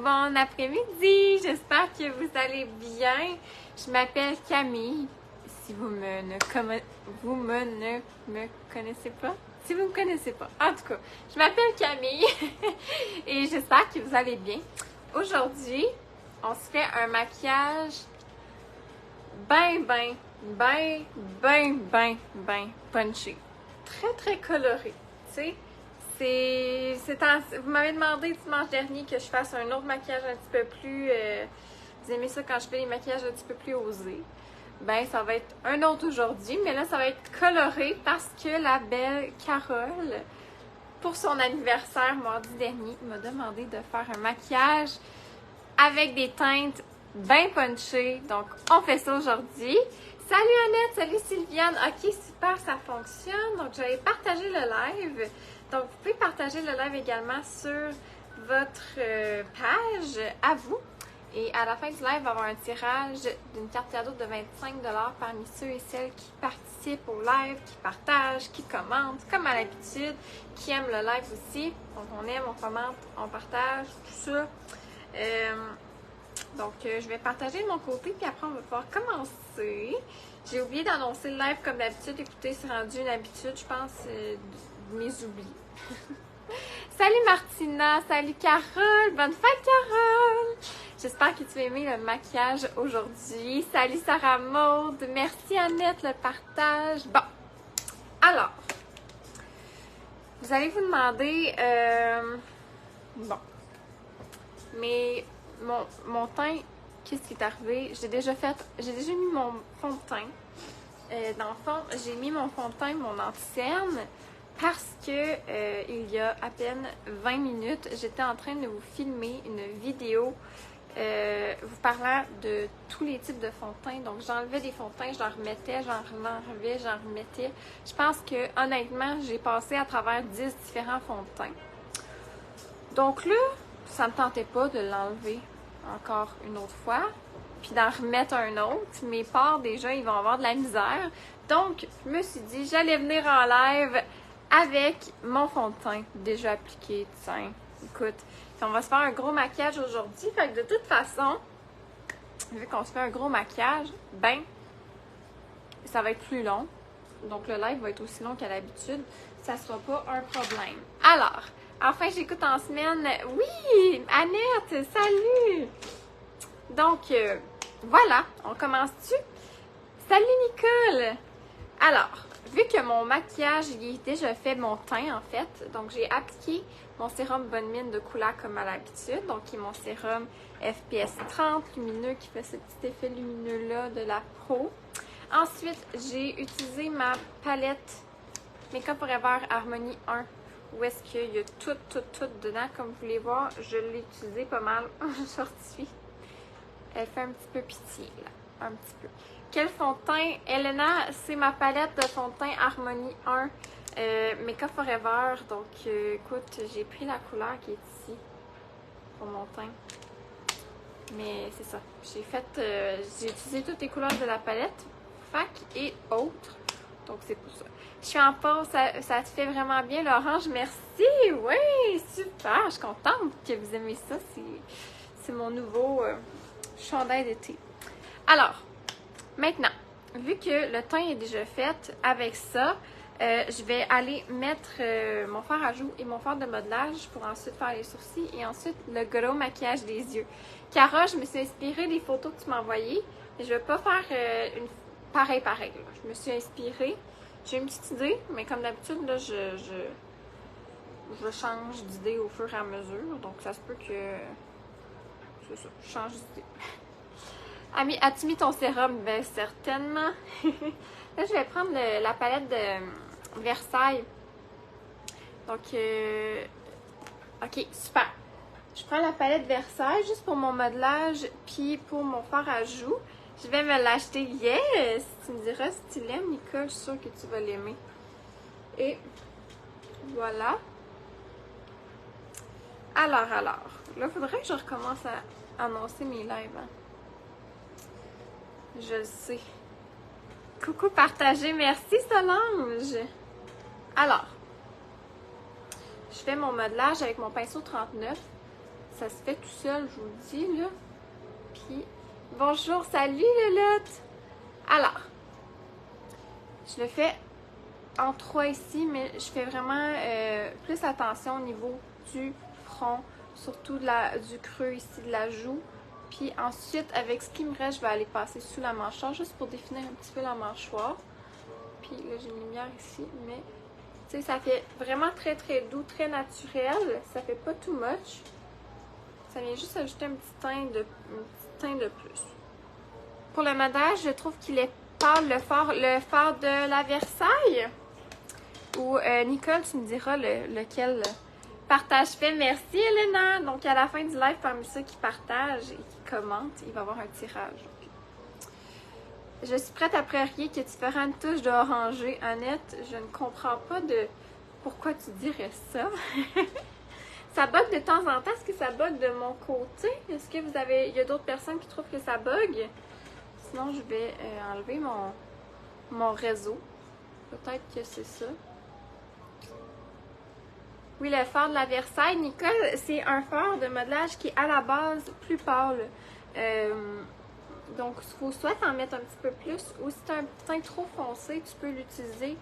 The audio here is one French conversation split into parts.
bon après-midi, j'espère que vous allez bien. Je m'appelle Camille, si vous ne me connaissez pas. Si vous ne me connaissez pas, en tout cas, je m'appelle Camille et j'espère que vous allez bien. Aujourd'hui, on se fait un maquillage ben punché. Très coloré, tu sais. Vous m'avez demandé dimanche dernier que je fasse un autre maquillage un petit peu plus... vous aimez ça quand je fais des maquillages un petit peu plus osés. Ben, ça va être un autre aujourd'hui, mais là, ça va être coloré parce que la belle Carole, pour son anniversaire mardi dernier, m'a demandé de faire un maquillage avec des teintes bien punchées. Donc, on fait ça aujourd'hui. Salut Annette, salut Sylviane. Ok, super, ça fonctionne. Donc, j'avais partagé le live. Donc, vous pouvez partager le live également sur votre page à vous. Et à la fin du live, il va y avoir un tirage d'une carte cadeau de 25$ parmi ceux et celles qui participent au live, qui partagent, qui commentent, comme à l'habitude, qui aiment le live aussi. Donc, on aime, on commente, on partage, tout ça. Donc, je vais partager de mon côté, puis après, on va pouvoir commencer. J'ai oublié d'annoncer le live comme d'habitude. Écoutez, c'est rendu une habitude, je pense, de mes oublis. Salut Martina, salut Carole, bonne fête Carole! J'espère que tu as aimé le maquillage aujourd'hui. Salut Sarah Maud, merci Annette, le partage. Bon, alors, vous allez vous demander, mais mon teint, qu'est-ce qui est arrivé? J'ai déjà mis mon fond de teint. Dans le fond, j'ai mis mon fond de teint, mon anti-cerne, parce que il y a à peine 20 minutes, j'étais en train de vous filmer une vidéo vous parlant de tous les types de fond de teint. Donc, j'enlevais des fonds de teint, j'en remettais, j'en remettais. Je pense que, honnêtement, j'ai passé à travers 10 différents fonds de teint. Donc là, ça ne me tentait pas de l'enlever encore une autre fois, puis d'en remettre un autre. Mes pores, déjà, ils vont avoir de la misère. Donc, je me suis dit, j'allais venir en live avec mon fond de teint déjà appliqué. Tiens, écoute, on va se faire un gros maquillage aujourd'hui. Fait que de toute façon, vu qu'on se fait un gros maquillage, ben, ça va être plus long. Donc, le live va être aussi long qu'à l'habitude. Ça ne sera pas un problème. Alors, enfin, j'écoute en semaine. Oui, Annette, salut! Donc, voilà, on commence-tu? Salut Nicole! Alors, vu que mon maquillage il est déjà fait, mon teint en fait, donc j'ai appliqué mon sérum Bonne Mine de Coola comme à l'habitude, donc qui est mon sérum FPS 30 lumineux qui fait ce petit effet lumineux là de la Pro. Ensuite, j'ai utilisé ma palette Make-up Forever Harmony 1 où est-ce qu'il y a tout dedans, comme vous pouvez voir, je l'ai utilisé pas mal aujourd'hui. Elle fait un petit peu pitié là, un petit peu. Quel fond de teint? Elena, c'est ma palette de fond de teint Harmony 1 Make-up Forever. Donc, écoute, j'ai pris la couleur qui est ici pour mon teint. Mais c'est ça. J'ai utilisé toutes les couleurs de la palette, fac et autres. Donc, c'est pour ça. Je suis en pause, ça te fait vraiment bien, l'orange. Merci! Oui, super! Je suis contente que vous aimez ça. C'est mon nouveau chandail d'été. Alors, maintenant, vu que le teint est déjà fait, avec ça, je vais aller mettre mon fard à joues et mon fard de modelage pour ensuite faire les sourcils et ensuite le gros maquillage des yeux. Cara, je me suis inspirée des photos que tu m'as envoyées, mais je ne vais pas faire une pareil. Là. Je me suis inspirée. J'ai une petite idée, mais comme d'habitude, là, je change d'idée au fur et à mesure. Donc, ça se peut que... C'est ça, je change d'idée. Ami, as-tu mis ton sérum? Ben, certainement. Là, je vais prendre la palette de Versailles. Donc, ok, super. Je prends la palette Versailles juste pour mon modelage, puis pour mon fard à joues. Je vais me l'acheter. Yes! Tu me diras si tu l'aimes, Nicole. Je suis sûre que tu vas l'aimer. Et voilà. Alors. Là, il faudrait que je recommence à annoncer mes lives. Hein? Je le sais. Coucou partagé. Merci Solange. Alors, je fais mon modelage avec mon pinceau 39. Ça se fait tout seul, je vous le dis, là. Puis, bonjour, salut Lolotte! Alors, je le fais en 3 ici, mais je fais vraiment plus attention au niveau du front, surtout du creux ici de la joue. Puis ensuite, avec ce qui me reste, je vais aller passer sous la mâchoire, juste pour définir un petit peu la mâchoire. Puis là, j'ai une lumière ici, mais tu sais, ça fait vraiment très très doux, très naturel. Ça fait pas too much. Ça vient juste ajouter un petit teint de plus. Pour le modèle, je trouve qu'il est pâle, le fard de la Versailles. Ou Nicole, tu me diras lequel partage fait. Merci Elena. Donc à la fin du live, parmi ceux qui partagent et qui commentent, il va y avoir un tirage. Je suis prête à prier que tu feras une touche d'oranger. Annette, je ne comprends pas de pourquoi tu dirais ça. Ça bug de temps en temps. Est-ce que ça bug de mon côté? Est-ce que il y a d'autres personnes qui trouvent que ça bug? Sinon, je vais enlever mon réseau. Peut-être que c'est ça. Oui, le fard de la Versailles, Nicole, c'est un fard de modelage qui est à la base plus pâle. Donc, il faut soit en mettre un petit peu plus, ou si tu as un teint trop foncé, tu peux l'utiliser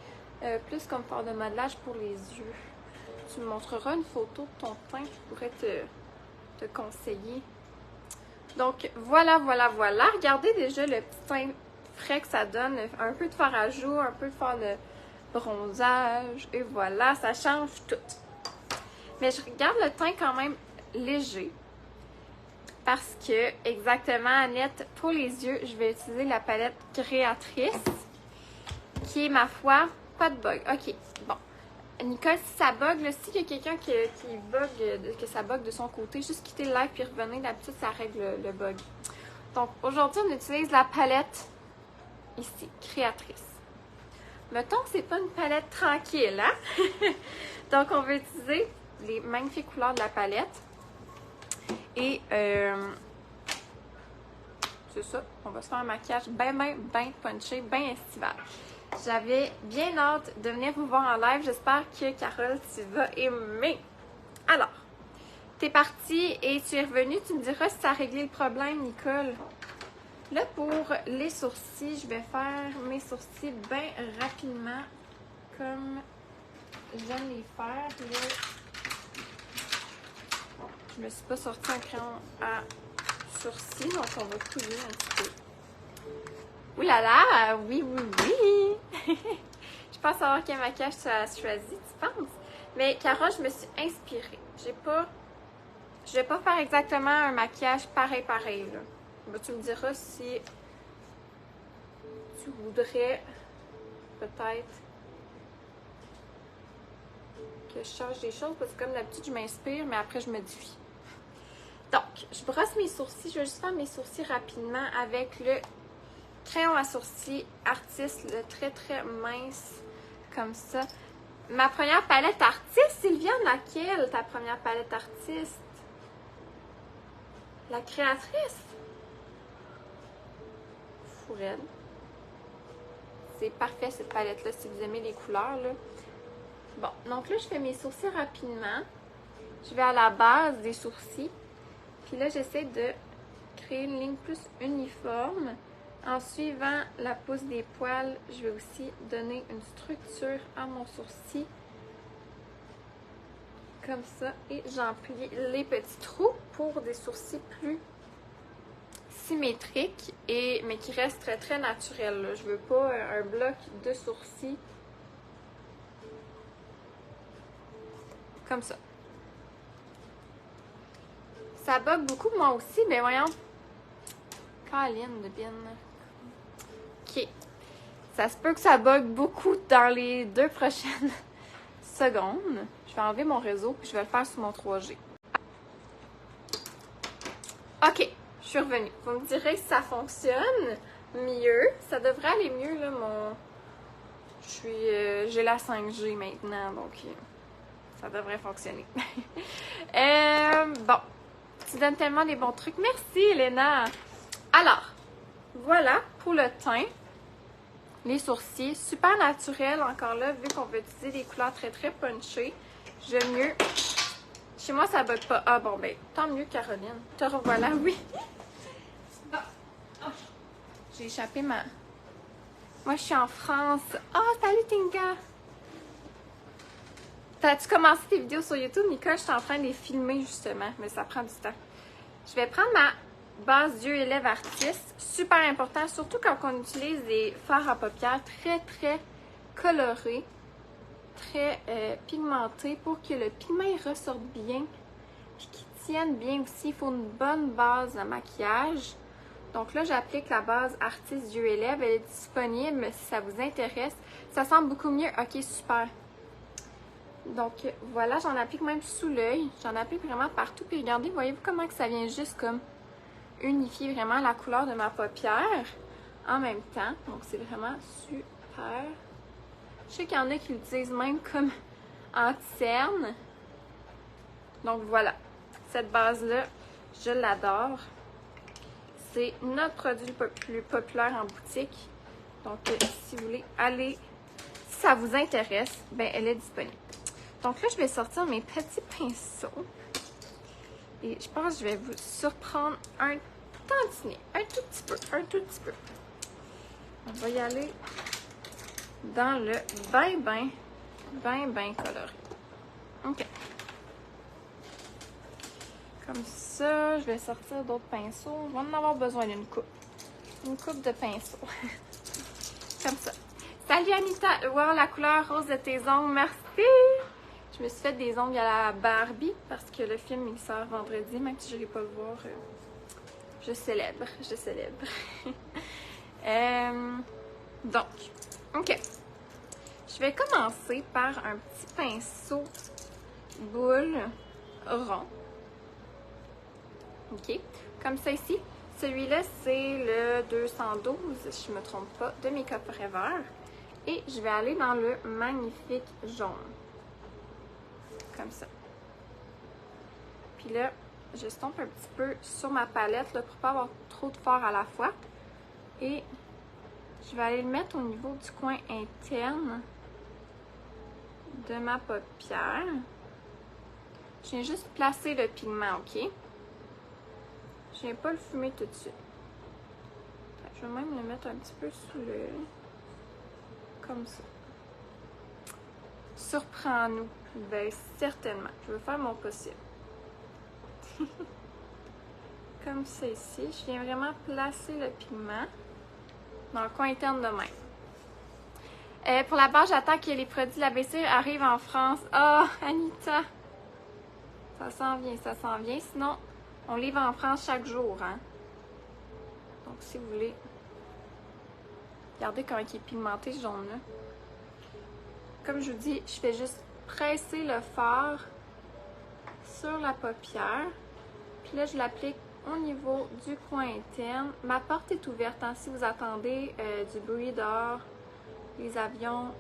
plus comme fard de modelage pour les yeux. Tu me montreras une photo de ton teint qui pourrait te conseiller. Donc, voilà. Regardez déjà le petit teint frais que ça donne. Un peu de fard à joues, un peu de fard de bronzage. Et voilà, ça change tout. Mais je regarde le teint quand même léger. Parce que, exactement, Annette, pour les yeux, je vais utiliser la palette créatrice. Qui est, ma foi, pas de bug. Ok, bon. Nicole, si ça bug, là, s'il y a quelqu'un qui bug, que ça bug de son côté, juste quitter le live puis revenir. D'habitude, ça règle le bug. Donc, aujourd'hui, on utilise la palette ici, créatrice. Mettons que c'est pas une palette tranquille, hein? Donc, on va utiliser les magnifiques couleurs de la palette. Et, c'est ça. On va se faire un maquillage bien punché, bien estival. J'avais bien hâte de venir vous voir en live. J'espère que, Carole, tu vas aimer. Alors, t'es partie et tu es revenue. Tu me diras si ça a réglé le problème, Nicole. Là, pour les sourcils, je vais faire mes sourcils bien rapidement, comme j'aime les faire. Là, je me suis pas sorti un crayon à sourcils, donc on va couler un petit peu. Ouh là là, oui. Je pense savoir quel maquillage tu as choisi, tu penses? Mais Cara, je me suis inspirée. Je vais pas faire exactement un maquillage pareil là. Ben, tu me diras si tu voudrais peut-être que je change des choses parce que comme d'habitude, je m'inspire, mais après je modifie. Donc, je brosse mes sourcils. Je vais juste faire mes sourcils rapidement avec le crayon à sourcils Artiste, le très mince comme ça. Ma première palette artiste, Sylviane, laquelle ta première palette artiste? La créatrice? Fourette. C'est parfait cette palette-là si vous aimez les couleurs, là. Bon, donc là, je fais mes sourcils rapidement. Je vais à la base des sourcils. Puis là, j'essaie de créer une ligne plus uniforme. En suivant la pousse des poils, je vais aussi donner une structure à mon sourcil. Comme ça. Et j'emplis les petits trous pour des sourcils plus symétriques, mais qui restent très naturels, là. Je veux pas un bloc de sourcils comme ça. Ça bug beaucoup, moi aussi, mais voyons. Caroline de bien. Ok. Ça se peut que ça bug beaucoup dans les 2 prochaines secondes. Je vais enlever mon réseau puis je vais le faire sur mon 3G. Ok, je suis revenue. Vous me direz si ça fonctionne mieux. Ça devrait aller mieux, là, j'ai la 5G maintenant, donc ça devrait fonctionner. Bon. Tu donnes tellement des bons trucs. Merci, Elena. Alors, voilà pour le teint. Les sourcils, super naturel encore là, vu qu'on veut utiliser des couleurs très punchées. J'aime mieux Chez moi, ça bug pas. Ah bon, ben, tant mieux, Caroline. Te revoilà, oui. Bon. Oh. J'ai échappé ma... Moi, je suis en France. Oh, salut, Tinka! T'as-tu commencé tes vidéos sur YouTube, Nicole? Je suis en train de les filmer, justement, mais ça prend du temps. Je vais prendre ma base yeux et lèvres artiste. Super important, surtout quand on utilise des fards à paupières très, très colorés, très pigmentés, pour que le pigment il ressorte bien et qu'il tienne bien aussi. Il faut une bonne base de maquillage. Donc là, j'applique la base artiste yeux et lèvres. Elle est disponible si ça vous intéresse. Ça sent beaucoup mieux. Ok, super. Donc voilà, j'en applique même sous l'œil. J'en applique vraiment partout. Puis regardez, voyez-vous comment que ça vient juste comme unifier vraiment la couleur de ma paupière en même temps. Donc c'est vraiment super. Je sais qu'il y en a qui l'utilisent même comme anti-cerne. Donc voilà, cette base-là, je l'adore. C'est notre produit le plus populaire en boutique. Donc si vous voulez aller, si ça vous intéresse, ben elle est disponible. Donc là, je vais sortir mes petits pinceaux. Et je pense que je vais vous surprendre un tantinet. Un tout petit peu. Un tout petit peu. On va y aller dans le ben coloré. OK. Comme ça, je vais sortir d'autres pinceaux. Je vais en avoir besoin d'une coupe. Une coupe de pinceaux. Comme ça. Salut Anita! Wow, la couleur rose de tes ongles. Merci! Je me suis fait des ongles à la Barbie parce que le film il sort vendredi, même si je n'irai pas le voir. Je célèbre, je célèbre. Donc, ok. Je vais commencer par un petit pinceau boule rond. Ok, comme ça ici. Celui-là, c'est le 212, si je ne me trompe pas, de Make-up Forever. Et je vais aller dans le magnifique jaune. Comme ça. Puis là, je stompe un petit peu sur ma palette là, pour ne pas avoir trop de fard à la fois. Et je vais aller le mettre au niveau du coin interne de ma paupière. Je viens juste placer le pigment, ok? Je viens pas le fumer tout de suite. Je vais même le mettre un petit peu sous l'œil. Comme ça. Surprends-nous. Ben, certainement. Je vais faire mon possible. Comme ça ici. Je viens vraiment placer le pigment dans le coin interne de même. Pour la barre, j'attends que les produits de l'ABC arrivent en France. Ah, oh, Anita! Ça s'en vient, ça s'en vient. Sinon, on livre en France chaque jour, hein. Donc, si vous voulez, regardez comment il est pigmenté, ce jaune-là. Comme je vous dis, je fais juste presser le fard sur la paupière. Puis là, je l'applique au niveau du coin interne. Ma porte est ouverte, hein, si vous attendez du bruit dehors, les avions,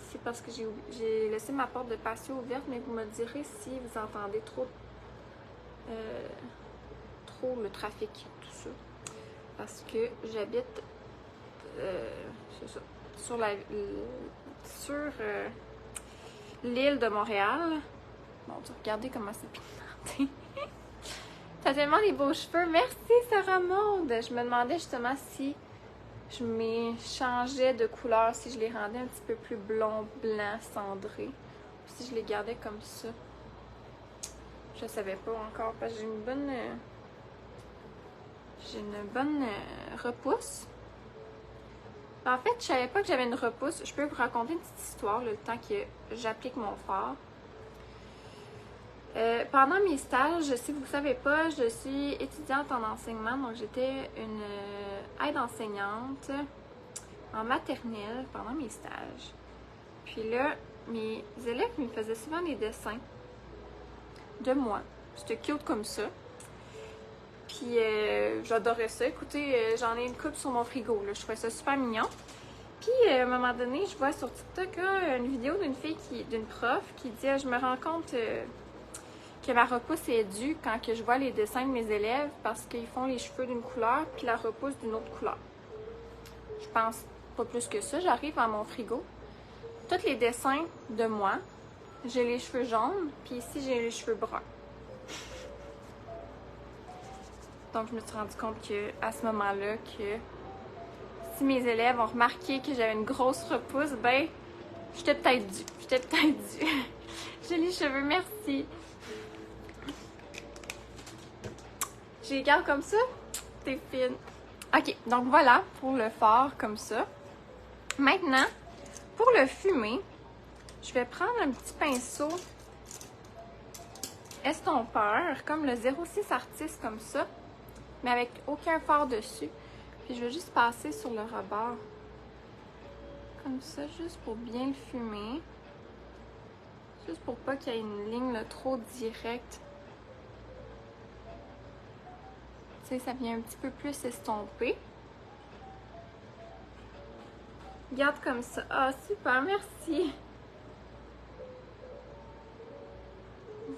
c'est parce que j'ai laissé ma porte de patio ouverte, mais vous me direz si vous entendez trop le trafic, tout ça. Parce que j'habite c'est ça, sur l'île de Montréal. Bon, regardez comment c'est pigmenté. T'as tellement des beaux cheveux. Merci, Sarah Maud. Je me demandais justement si je m'y changeais de couleur, si je les rendais un petit peu plus blond, blanc, cendré, ou si je les gardais comme ça. Je savais pas encore parce que j'ai une bonne repousse. En fait, je savais pas que j'avais une repousse. Je peux vous raconter une petite histoire le temps que j'applique mon fard. Pendant mes stages, si vous ne savez pas, je suis étudiante en enseignement, donc j'étais une aide enseignante en maternelle pendant mes stages. Puis là, mes élèves me faisaient souvent des dessins de moi. C'était cute comme ça. Puis j'adorais ça. Écoutez, j'en ai une coupe sur mon frigo, là. Je trouvais ça super mignon. Puis à un moment donné, je vois sur TikTok là, une vidéo d'une fille, d'une prof, qui dit je me rends compte que ma repousse est due quand que je vois les dessins de mes élèves parce qu'ils font les cheveux d'une couleur puis la repousse d'une autre couleur. Je pense pas plus que ça. J'arrive à mon frigo. Tous les dessins de moi, j'ai les cheveux jaunes, puis ici, j'ai les cheveux bruns. Donc, je me suis rendu compte à ce moment-là que si mes élèves ont remarqué que j'avais une grosse repousse, ben, j'étais peut-être due. J'ai les cheveux, merci. Je les garde comme ça. T'es fine. Ok, donc voilà pour le fard comme ça. Maintenant, pour le fumer, je vais prendre un petit pinceau estompeur, comme le 06 Artist comme ça, mais avec aucun fard dessus. Puis je vais juste passer sur le rebord. Comme ça, juste pour bien le fumer. Juste pour pas qu'il y ait une ligne là, trop directe. Tu sais, ça vient un petit peu plus estompé. Garde comme ça. Ah, super, merci.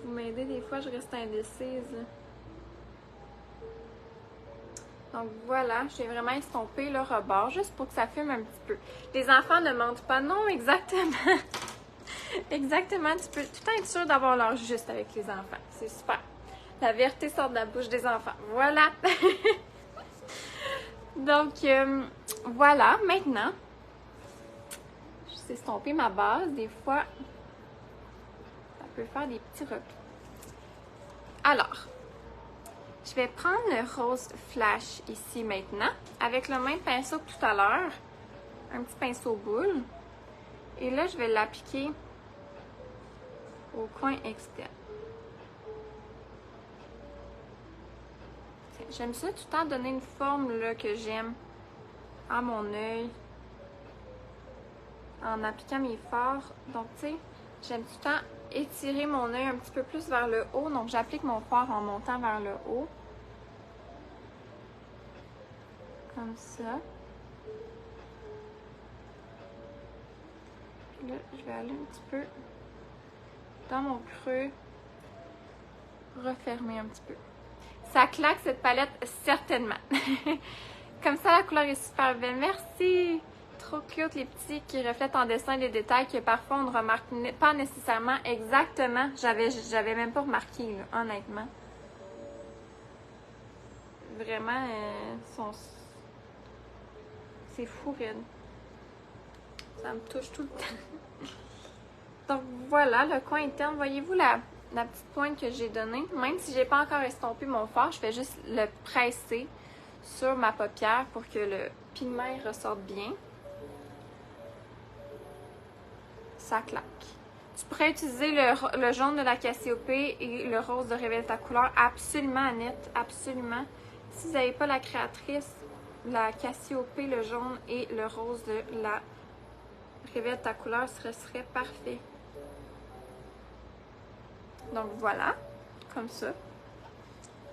Vous m'aidez des fois, je reste indécise. Donc voilà, j'ai vraiment estompé le rebord juste pour que ça fume un petit peu. Les enfants ne mentent pas. Non, exactement. Exactement, tu peux tout le temps être sûr d'avoir l'heure juste avec les enfants. C'est super. La vérité sort de la bouche des enfants. Voilà. Donc, voilà. Maintenant, je sais estomper ma base. Des fois, ça peut faire des petits replis. Alors, je vais prendre le rose flash ici maintenant, avec le même pinceau que tout à l'heure. Un petit pinceau boule. Et là, je vais l'appliquer au coin externe. J'aime ça tout le temps donner une forme là, que j'aime à mon œil en appliquant mes fards. Donc, tu sais, j'aime tout le temps étirer mon œil un petit peu plus vers le haut. Donc, j'applique mon fard en montant vers le haut. Comme ça. Puis là, je vais aller un petit peu dans mon creux. Refermer un petit peu. Ça claque cette palette, certainement. Comme ça, la couleur est super belle. Merci! Trop cute, les petits qui reflètent en dessin des détails que parfois on ne remarque pas nécessairement exactement. J'avais même pas remarqué, là, honnêtement. Vraiment, c'est fou, raide. Ça me touche tout le temps. Donc voilà, le coin interne. Voyez-vous la petite pointe que j'ai donnée? Même si j'ai pas encore estompé mon fard, je fais juste le presser sur ma paupière pour que le pigment ressorte bien. Ça claque. Tu pourrais utiliser le jaune de la Cassiopée et le rose de Révèle ta couleur. Absolument, Annette, absolument. Si vous n'avez pas la créatrice, la Cassiopée, le jaune et le rose de la Révèle ta couleur, ce serait parfait. Donc voilà, comme ça.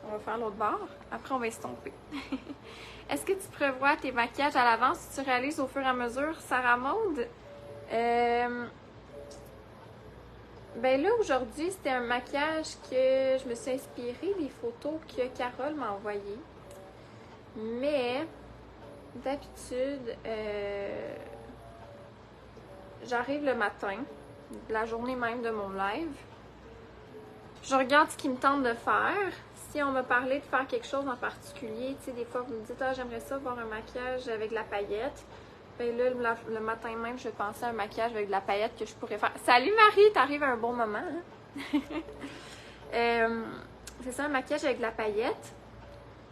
On va faire l'autre bord. Après, on va estomper. Est-ce que tu prévois tes maquillages à l'avance si tu réalises au fur et à mesure, Sarah Maude? Ben là, aujourd'hui, c'était un maquillage que je me suis inspirée des photos que Carole m'a envoyées. Mais, d'habitude, j'arrive le matin, la journée même de mon live. Je regarde ce qui me tente de faire. Si on m'a parlé de faire quelque chose en particulier, tu sais, des fois vous me dites « Ah, j'aimerais ça voir un maquillage avec de la paillette ». Ben là, le matin même, je pensais à un maquillage avec de la paillette que je pourrais faire. Salut Marie, t'arrives à un bon moment. Hein? C'est ça, un maquillage avec de la paillette.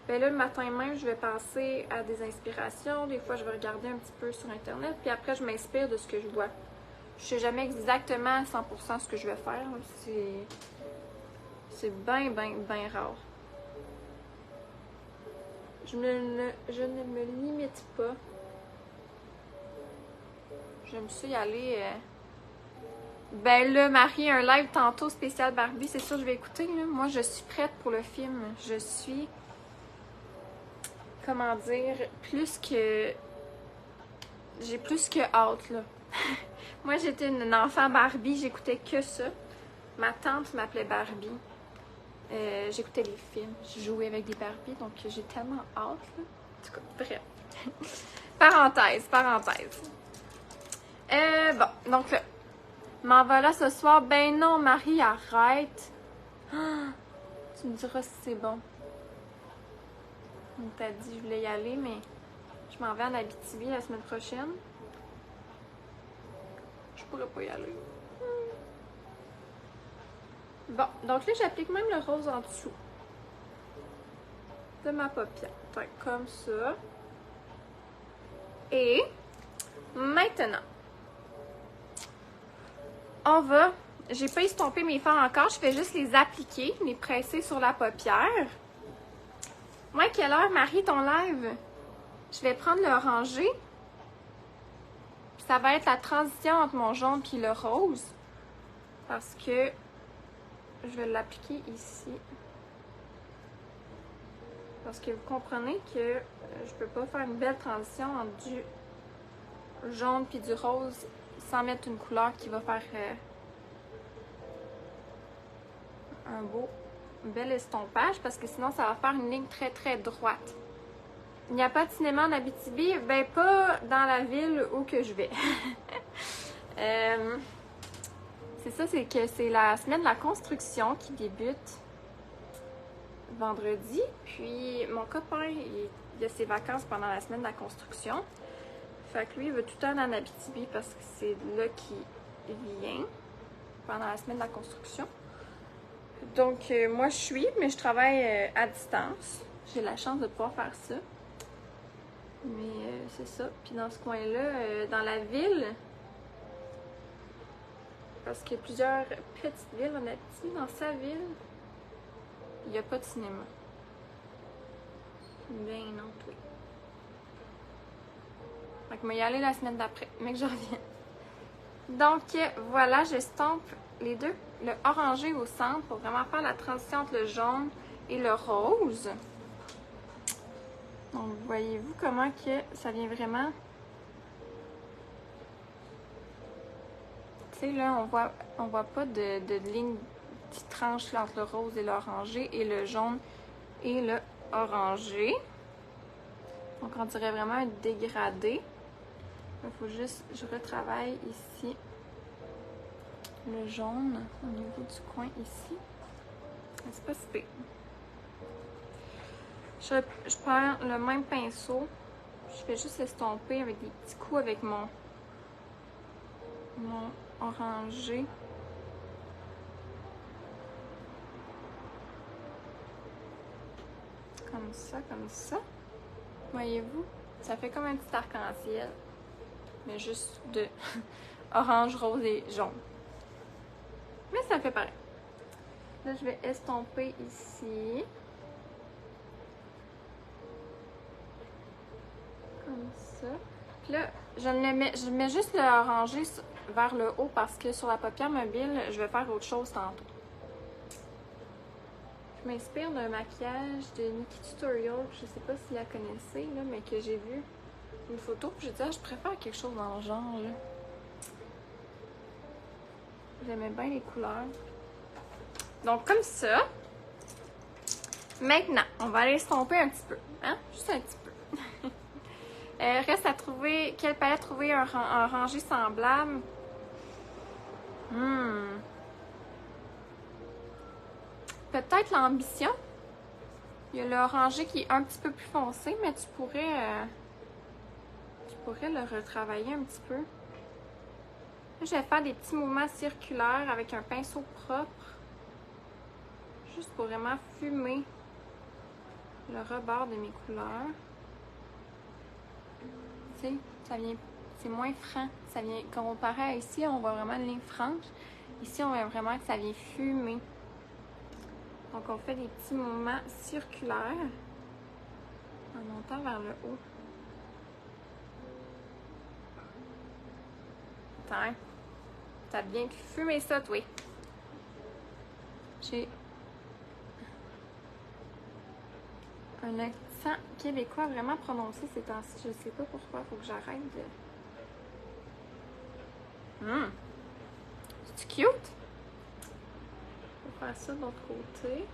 Ben là, le matin même, je vais penser à des inspirations. Des fois, je vais regarder un petit peu sur Internet. Puis après, je m'inspire de ce que je vois. Je sais jamais exactement à 100% ce que je vais faire. C'est bien, bien, bien rare. Je ne me limite pas. J'aime ça y aller. Ben là, Marie, un live tantôt spécial Barbie, c'est sûr que je vais écouter. Là. Moi, je suis prête pour le film. Je suis, comment dire, j'ai plus que hâte, là. Moi, j'étais une enfant Barbie, j'écoutais que ça. Ma tante m'appelait Barbie. J'écoutais les films, je jouais avec des Barbies, donc j'ai tellement hâte, là. En tout cas, bref. Parenthèse. Bon, donc là, M'en va là ce soir. Ben non, Marie, arrête. Ah, tu me diras si c'est bon. On t'a dit que je voulais y aller, mais je m'en vais en Abitibi la semaine prochaine. Je pourrais pas y aller. Bon, donc là, j'applique même le rose en dessous de ma paupière. Fait comme ça. Et maintenant, on va... J'ai pas estompé mes fards encore, je fais juste les appliquer, les presser sur la paupière. Moi, quelle heure, Marie, ton live? Je vais prendre l'orangé. Ça va être la transition entre mon jaune et le rose. Parce que je vais l'appliquer ici. Parce que vous comprenez que je peux pas faire une belle transition entre du jaune puis du rose sans mettre une couleur qui va faire un bel estompage, parce que sinon ça va faire une ligne très très droite. Il n'y a pas de cinéma en Abitibi? Ben pas dans la ville où que je vais. C'est ça, c'est que c'est la semaine de la construction qui débute vendredi. Puis mon copain, il a ses vacances pendant la semaine de la construction. Fait que lui, il veut tout le temps en Abitibi parce que c'est là qu'il vient pendant la semaine de la construction. Donc, moi, je suis, mais je travaille à distance. J'ai la chance de pouvoir faire ça. Mais c'est ça. Puis dans ce coin-là, dans la ville, parce qu'il y a plusieurs petites villes en Abitibi, dans sa ville, il n'y a pas de cinéma. Ben non, oui. Fait que je vais y aller la semaine d'après, mais que je reviens. Donc, voilà, j'estompe les deux, le orangé au centre pour vraiment faire la transition entre le jaune et le rose. Donc, voyez-vous comment que ça vient vraiment... Tu sais, là, on voit pas de ligne qui tranche là, entre le rose et l'orangé et le jaune et le orangé. Donc, on dirait vraiment un dégradé. Il faut juste, je retravaille ici le jaune au niveau du coin ici. C'est pas si pire. Je prends le même pinceau. Je fais juste estomper avec des petits coups avec mon orangé. Comme ça, comme ça. Voyez-vous? Ça fait comme un petit arc-en-ciel. Mais juste de orange, rose et jaune. Mais ça fait pareil. Là, je vais estomper ici. Comme ça. Puis là, je mets juste l'orangé vers le haut parce que sur la paupière mobile, je vais faire autre chose tantôt. Je m'inspire d'un maquillage de Nikki Tutorial, je sais pas si la connaissez, là, mais que j'ai vu une photo, puis j'ai dit, ah, je préfère quelque chose dans le genre, là. J'aimais bien les couleurs. Donc, comme ça. Maintenant, on va aller estomper un petit peu, hein? Juste un petit peu. Reste à trouver, quelle palette trouver un rangé semblable? Peut-être l'ambition. Il y a le orangé qui est un petit peu plus foncé, mais tu pourrais le retravailler un petit peu. Là, je vais faire des petits mouvements circulaires avec un pinceau propre. Juste pour vraiment fumer le rebord de mes couleurs. Tu sais, ça vient, c'est moins franc. Ça vient, comparé à ici, on voit vraiment une ligne franche. Ici, on voit vraiment que ça vient fumer. Donc, on fait des petits mouvements circulaires en montant vers le haut. Attends, t'as bien fumé ça, toi. J'ai un accent québécois vraiment prononcé ces temps-ci. Je sais pas pourquoi. Faut que j'arrête de... C'est cute? On va faire ça de l'autre côté.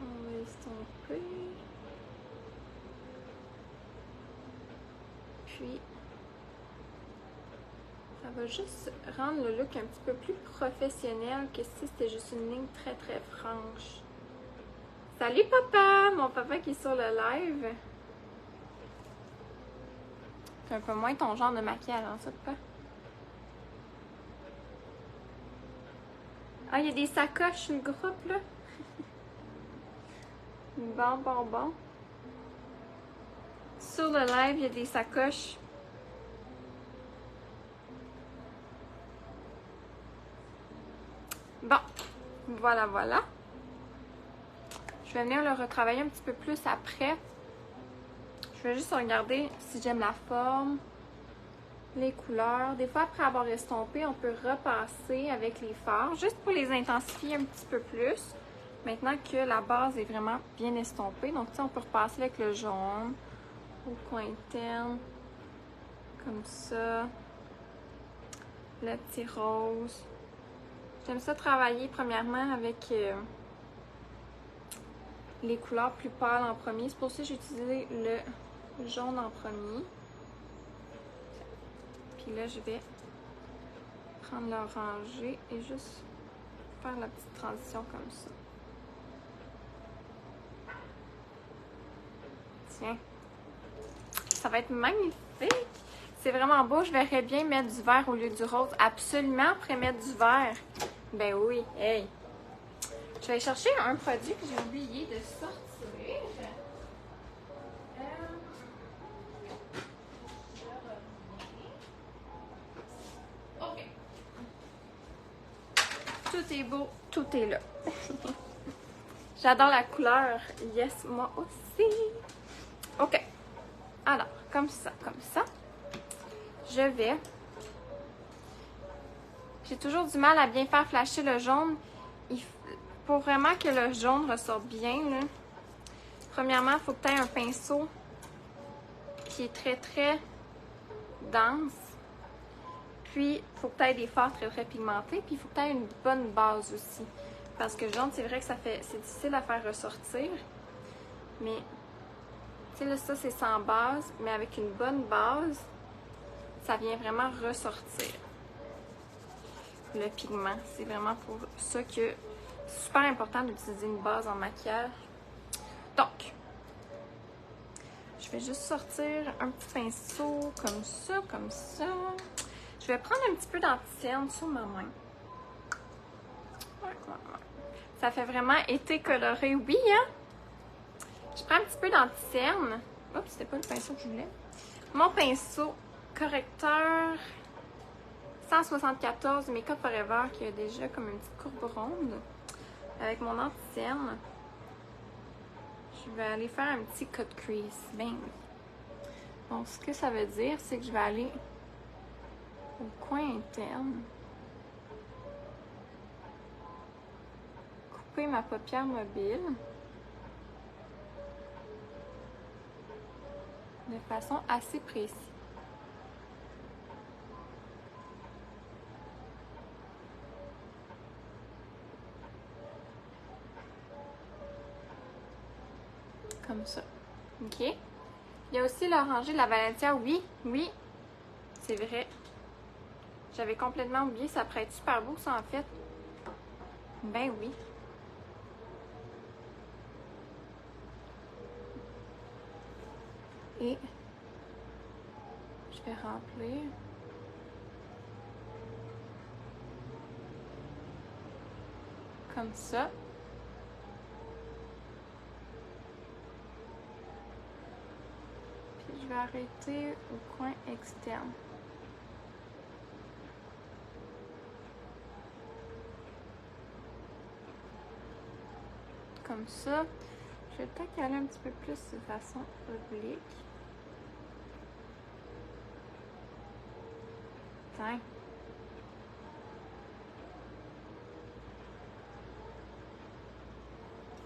On va estomper. Puis, Ça va juste rendre le look un petit peu plus professionnel que si c'était juste une ligne très très franche. Salut papa! Mon papa qui est sur le live. C'est un peu moins ton genre de maquillage, hein, ça, papa? Ah, il y a des sacoches sur le groupe, là. Bon. Sur le live, il y a des sacoches. Bon, voilà. Je vais venir le retravailler un petit peu plus après. Je vais juste regarder si j'aime la forme, les couleurs. Des fois, après avoir estompé, on peut repasser avec les fards, juste pour les intensifier un petit peu plus. Maintenant que la base est vraiment bien estompée, donc on peut repasser avec le jaune au coin interne, comme ça. Le petit rose. J'aime ça travailler premièrement avec les couleurs plus pâles en premier. C'est pour ça que j'ai utilisé le jaune en premier. Puis là, je vais prendre l'orangé et juste faire la petite transition comme ça. Tiens. Ça va être magnifique. C'est vraiment beau. Je verrais bien mettre du vert au lieu du rose. Absolument, après mettre du vert. Ben oui. Hey. Je vais chercher un produit que j'ai oublié de sortir. OK. Tout est beau, tout est là. J'adore la couleur. Yes, moi aussi. OK. Alors, comme ça. Je vais... J'ai toujours du mal à bien faire flasher le jaune. Pour vraiment que le jaune ressorte bien, là, premièrement, il faut que tu aies un pinceau qui est très, très dense. Puis, il faut que tu aies des fards très, très pigmentés. Puis, il faut que tu aies une bonne base aussi. Parce que le jaune, c'est vrai que c'est difficile à faire ressortir. Mais, tu sais, là, ça, c'est sans base. Mais avec une bonne base, ça vient vraiment ressortir. Le pigment, c'est vraiment pour ça que c'est super important d'utiliser une base en maquillage. Donc, je vais juste sortir un petit pinceau comme ça. Je vais prendre un petit peu d'anticerne sur ma main. Ouais. Ça fait vraiment été coloré, oui, hein? Je prends un petit peu d'anticerne. Oups, c'était pas le pinceau que je voulais. Mon pinceau correcteur 174 Make-up Forever qui a déjà comme une petite courbe ronde. Avec mon anticerne, je vais aller faire un petit cut crease. Ben oui. Donc, ce que ça veut dire, c'est que je vais aller au coin interne, couper ma paupière mobile de façon assez précise. Comme ça. OK? Il y a aussi l'orangé de la Valentia. Oui, c'est vrai. J'avais complètement oublié. Ça pourrait être super beau, ça, en fait. Ben oui. Et je vais remplir. Comme ça. Puis je vais arrêter au coin externe. Comme ça. Je vais peut-être y aller un petit peu plus de façon oblique. Tiens.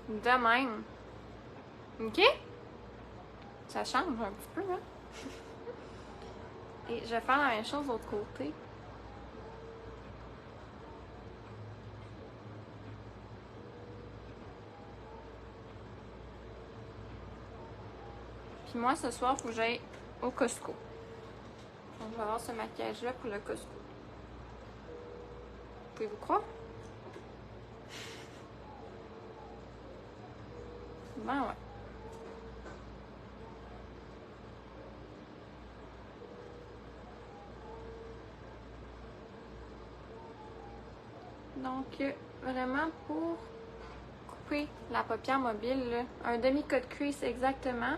De même. OK? Ça change un petit peu, hein? Et je vais faire la même chose de l'autre côté. Puis moi, ce soir, il faut que j'aille au Costco. Donc, je vais avoir ce maquillage-là pour le Costco. Pouvez-vous croire? Ben ouais. Donc, vraiment pour couper la paupière mobile, là, un demi-cut crease exactement.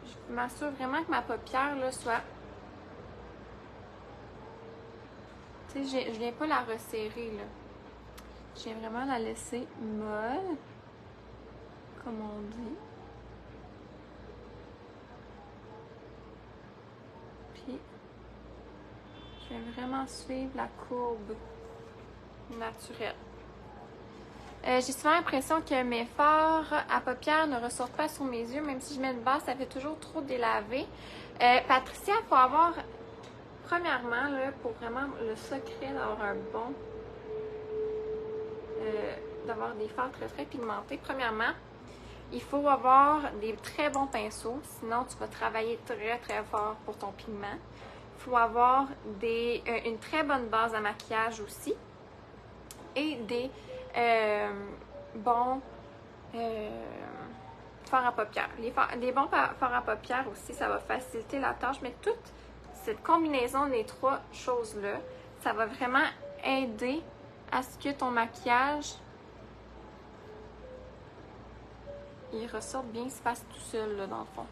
Je m'assure vraiment que ma paupière là, soit... Tu sais, je viens pas la resserrer, là. Je viens vraiment la laisser molle, comme on dit. Puis, je vais vraiment suivre la courbe naturelle. J'ai souvent l'impression que mes fards à paupières ne ressortent pas sur mes yeux, même si je mets une base, ça fait toujours trop délavé. Patricia, il faut avoir, premièrement, là, pour vraiment le secret d'avoir un bon, d'avoir des fards très très pigmentés, premièrement, il faut avoir des très bons pinceaux, sinon tu vas travailler très très fort pour ton pigment. Il faut avoir une très bonne base à maquillage aussi et des bons fards à paupières. Les bons fards à paupières aussi, ça va faciliter la tâche, mais toute cette combinaison des trois choses-là, ça va vraiment aider à ce que ton maquillage il ressorte bien, il se passe tout seul là, dans le fond.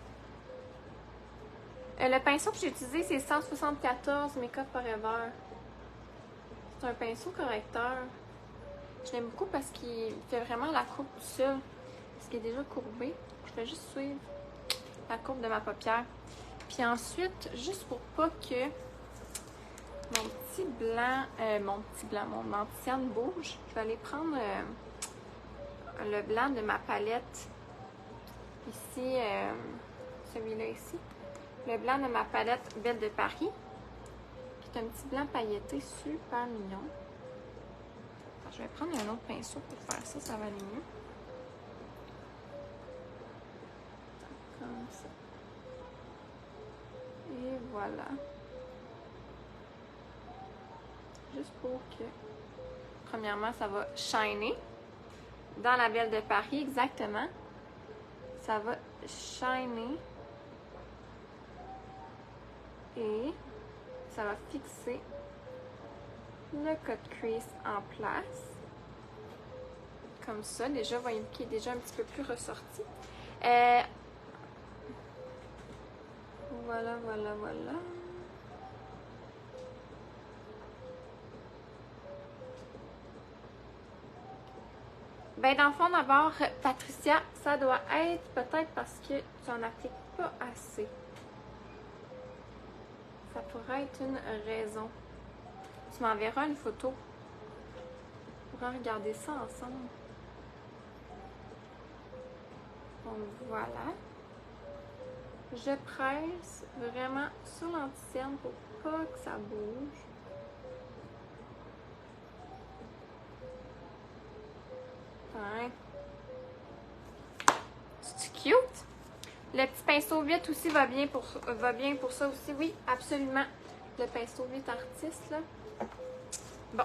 Le pinceau que j'ai utilisé, c'est 174 Makeup Forever. C'est un pinceau correcteur. Je l'aime beaucoup parce qu'il fait vraiment la courbe tout seul. Parce qu'il est déjà courbé. Je vais juste suivre la courbe de ma paupière. Puis ensuite, juste pour pas que mon anti-cerne bouge, je vais aller prendre le blanc de ma palette. Ici, celui-là ici. Le blanc de ma palette Belle de Paris. Puis un petit blanc pailleté super mignon. Alors, je vais prendre un autre pinceau pour faire ça, ça va aller mieux. Comme ça. Et voilà. Juste pour que, premièrement, ça va shiner. Dans la Belle de Paris, exactement. Ça va shiner. Et ça va fixer le cut crease en place. Comme ça. Déjà, vous voyez qu'il est déjà un petit peu plus ressorti. Voilà, voilà, voilà. Ben, dans le fond, d'abord, Patricia, ça doit être peut-être parce que tu n'en appliques pas assez. Ça pourrait être une raison. Tu m'enverras une photo. On pourra regarder ça ensemble. Donc, voilà. Je presse vraiment sur l'anti-cerne pour pas que ça bouge. Ouais. C'est cute? Le petit pinceau 8 aussi va bien pour ça aussi. Oui, absolument. Le pinceau 8 artiste, là. Bon.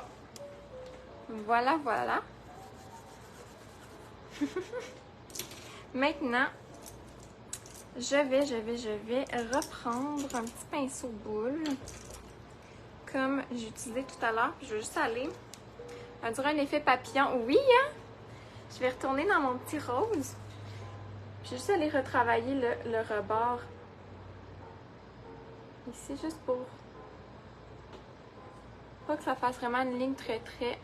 Voilà, voilà. Maintenant, je vais reprendre un petit pinceau boule comme j'ai utilisé tout à l'heure. Puis je vais juste aller. On dirait un effet papillon. Oui, hein? Je vais retourner dans mon petit rose. Je vais juste aller retravailler le rebord. Ici, juste pour pas que ça fasse vraiment une ligne très très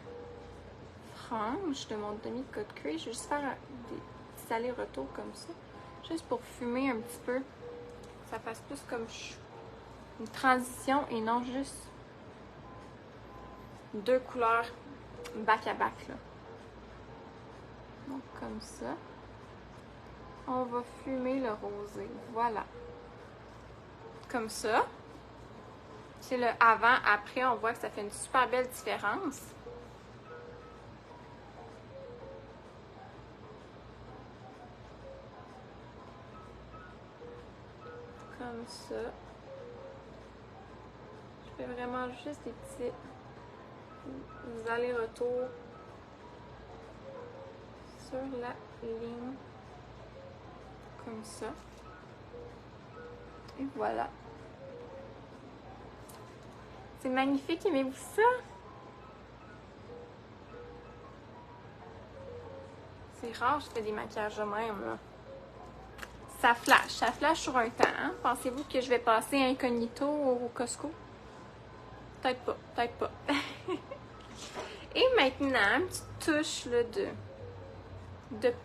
franche de mon demi-cut crease. Je vais juste faire des petits allers-retours comme ça. Juste pour fumer un petit peu. Que ça fasse plus comme une transition et non juste deux couleurs back à back là. Donc comme ça. On va fumer le rosé. Voilà. Comme ça. C'est le avant, après, on voit que ça fait une super belle différence. Comme ça. Je fais vraiment juste des petits allers-retours sur la ligne. Comme ça. Et voilà. C'est magnifique, aimez-vous ça? C'est rare, je fais des maquillages de même, là. Ça flash sur un temps. Hein? Pensez-vous que je vais passer incognito au Costco? Peut-être pas, peut-être pas. Et maintenant, une petite touche là, de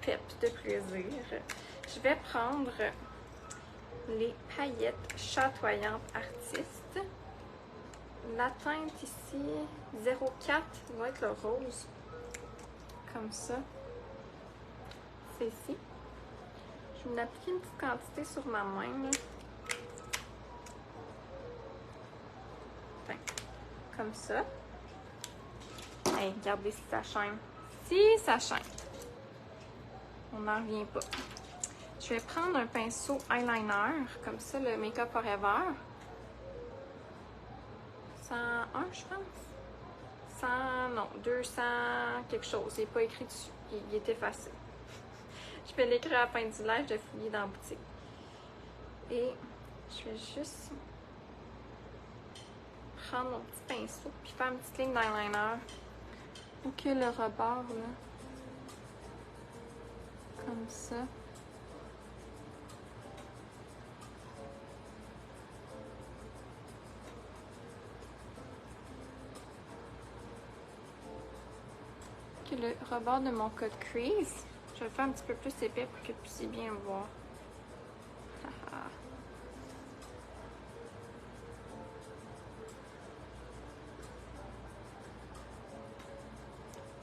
pep, de plaisir. Je vais prendre les paillettes chatoyantes artistes. La teinte ici, 04, va être le rose. Comme ça. C'est ici. Je vais m'appliquer une petite quantité sur ma main. Là. Enfin, comme ça. Hey, regardez si ça chaîne. Si ça chaîne. On n'en revient pas. Je vais prendre un pinceau eyeliner, comme ça, le Make Up Forever. 101, je pense. 100, non, 200 quelque chose. Il n'est pas écrit dessus. Il est effacé. Je vais l'écrire à la fin du live, je vais fouiller dans la boutique. Et je vais juste prendre mon petit pinceau puis faire une petite ligne d'eyeliner pour que le rebord, là, comme ça. Que le rebord de mon code crease, je vais le faire un petit peu plus épais pour que vous puissiez bien le voir.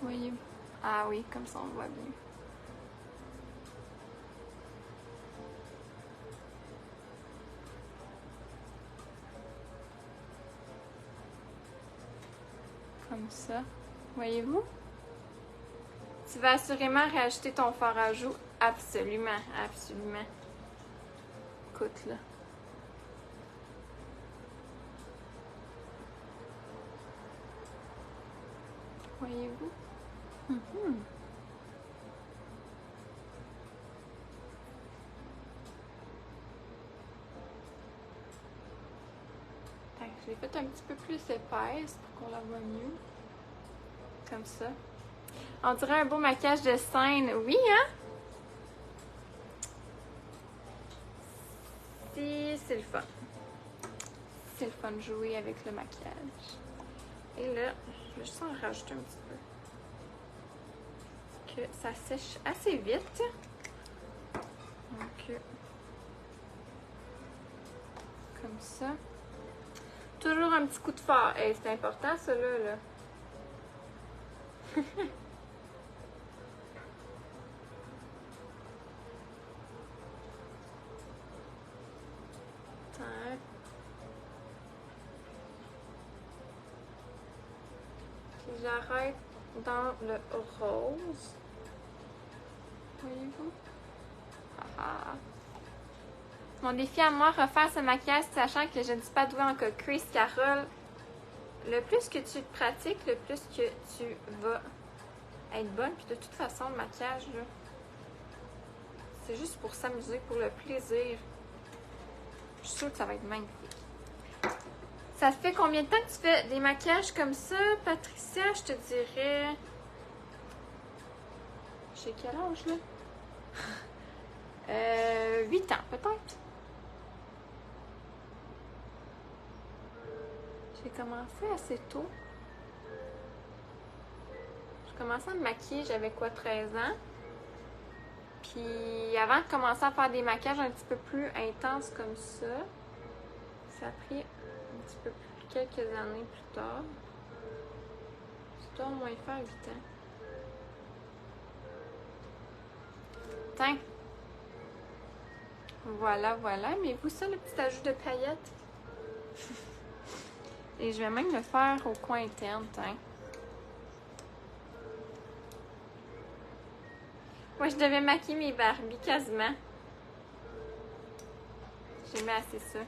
Voyez-vous? Ah oui, comme ça on voit bien. Comme ça. Voyez-vous? Tu vas assurément rajouter ton fard à joues. Absolument, absolument. Écoute, là. Voyez-vous? Je l'ai fait un petit peu plus épaisse pour qu'on la voit mieux. Comme ça. On dirait un beau maquillage de scène. Oui, hein? Si, c'est le fun. C'est le fun de jouer avec le maquillage. Et là, je vais juste en rajouter un petit peu. Que ça sèche assez vite. Donc, comme ça. Toujours un petit coup de fard. Hey, c'est important, ça, là. Puis j'arrête dans le rose. Voyez-vous? Mon défi à moi, refaire ce maquillage, sachant que je ne suis pas douée en code crease, Carole. Le plus que tu pratiques, le plus que tu vas être bonne. Puis de toute façon, le maquillage, là, c'est juste pour s'amuser, pour le plaisir. Je suis sûre que ça va être magnifique. Ça fait combien de temps que tu fais des maquillages comme ça, Patricia? Je te dirais... J'ai quel âge, là? 8 ans, peut-être. J'ai commencé assez tôt. J'ai commencé à me maquiller, j'avais quoi, 13 ans? Puis avant de commencer à faire des maquillages un petit peu plus intenses comme ça, ça a pris un petit peu plus, quelques années plus tard. Je dois au moins faire 8 ans. Tiens. Voilà, voilà. Mais vous, ça, le petit ajout de paillettes? Et je vais même le faire au coin interne, tiens. Moi, je devais maquiller mes Barbies quasiment. J'aimais assez ça.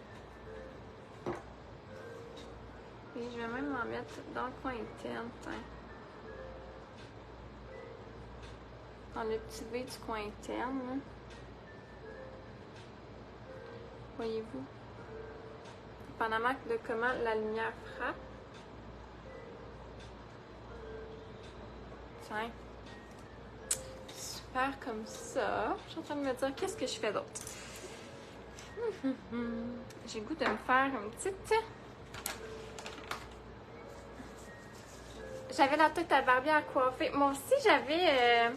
Et je vais même m'en mettre dans le coin interne, tiens. Dans le petit V du coin interne, là. Voyez-vous? Dépendamment de comment la lumière frappe. Tiens. Super comme ça. Je suis en train de me dire qu'est-ce que je fais d'autre. J'ai le goût de me faire une petite... J'avais la tête à Barbie à coiffer. Moi aussi, j'avais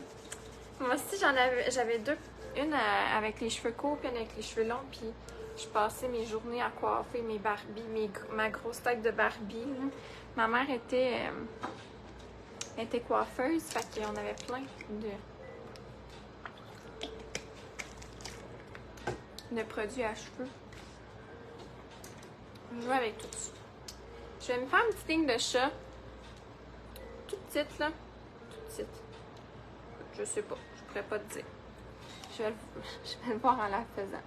deux. Une avec les cheveux courts, puis une avec les cheveux longs. Puis je passais mes journées à coiffer mes Barbies, ma grosse tête de Barbie. Là. Ma mère était coiffeuse, fait qu'on avait plein de produits à cheveux. Je joue avec tout ça. Je vais me faire une petite ligne de chat. Toute petite, là. Toute petite. Je sais pas. Je pourrais pas te dire. Je vais le voir en la faisant.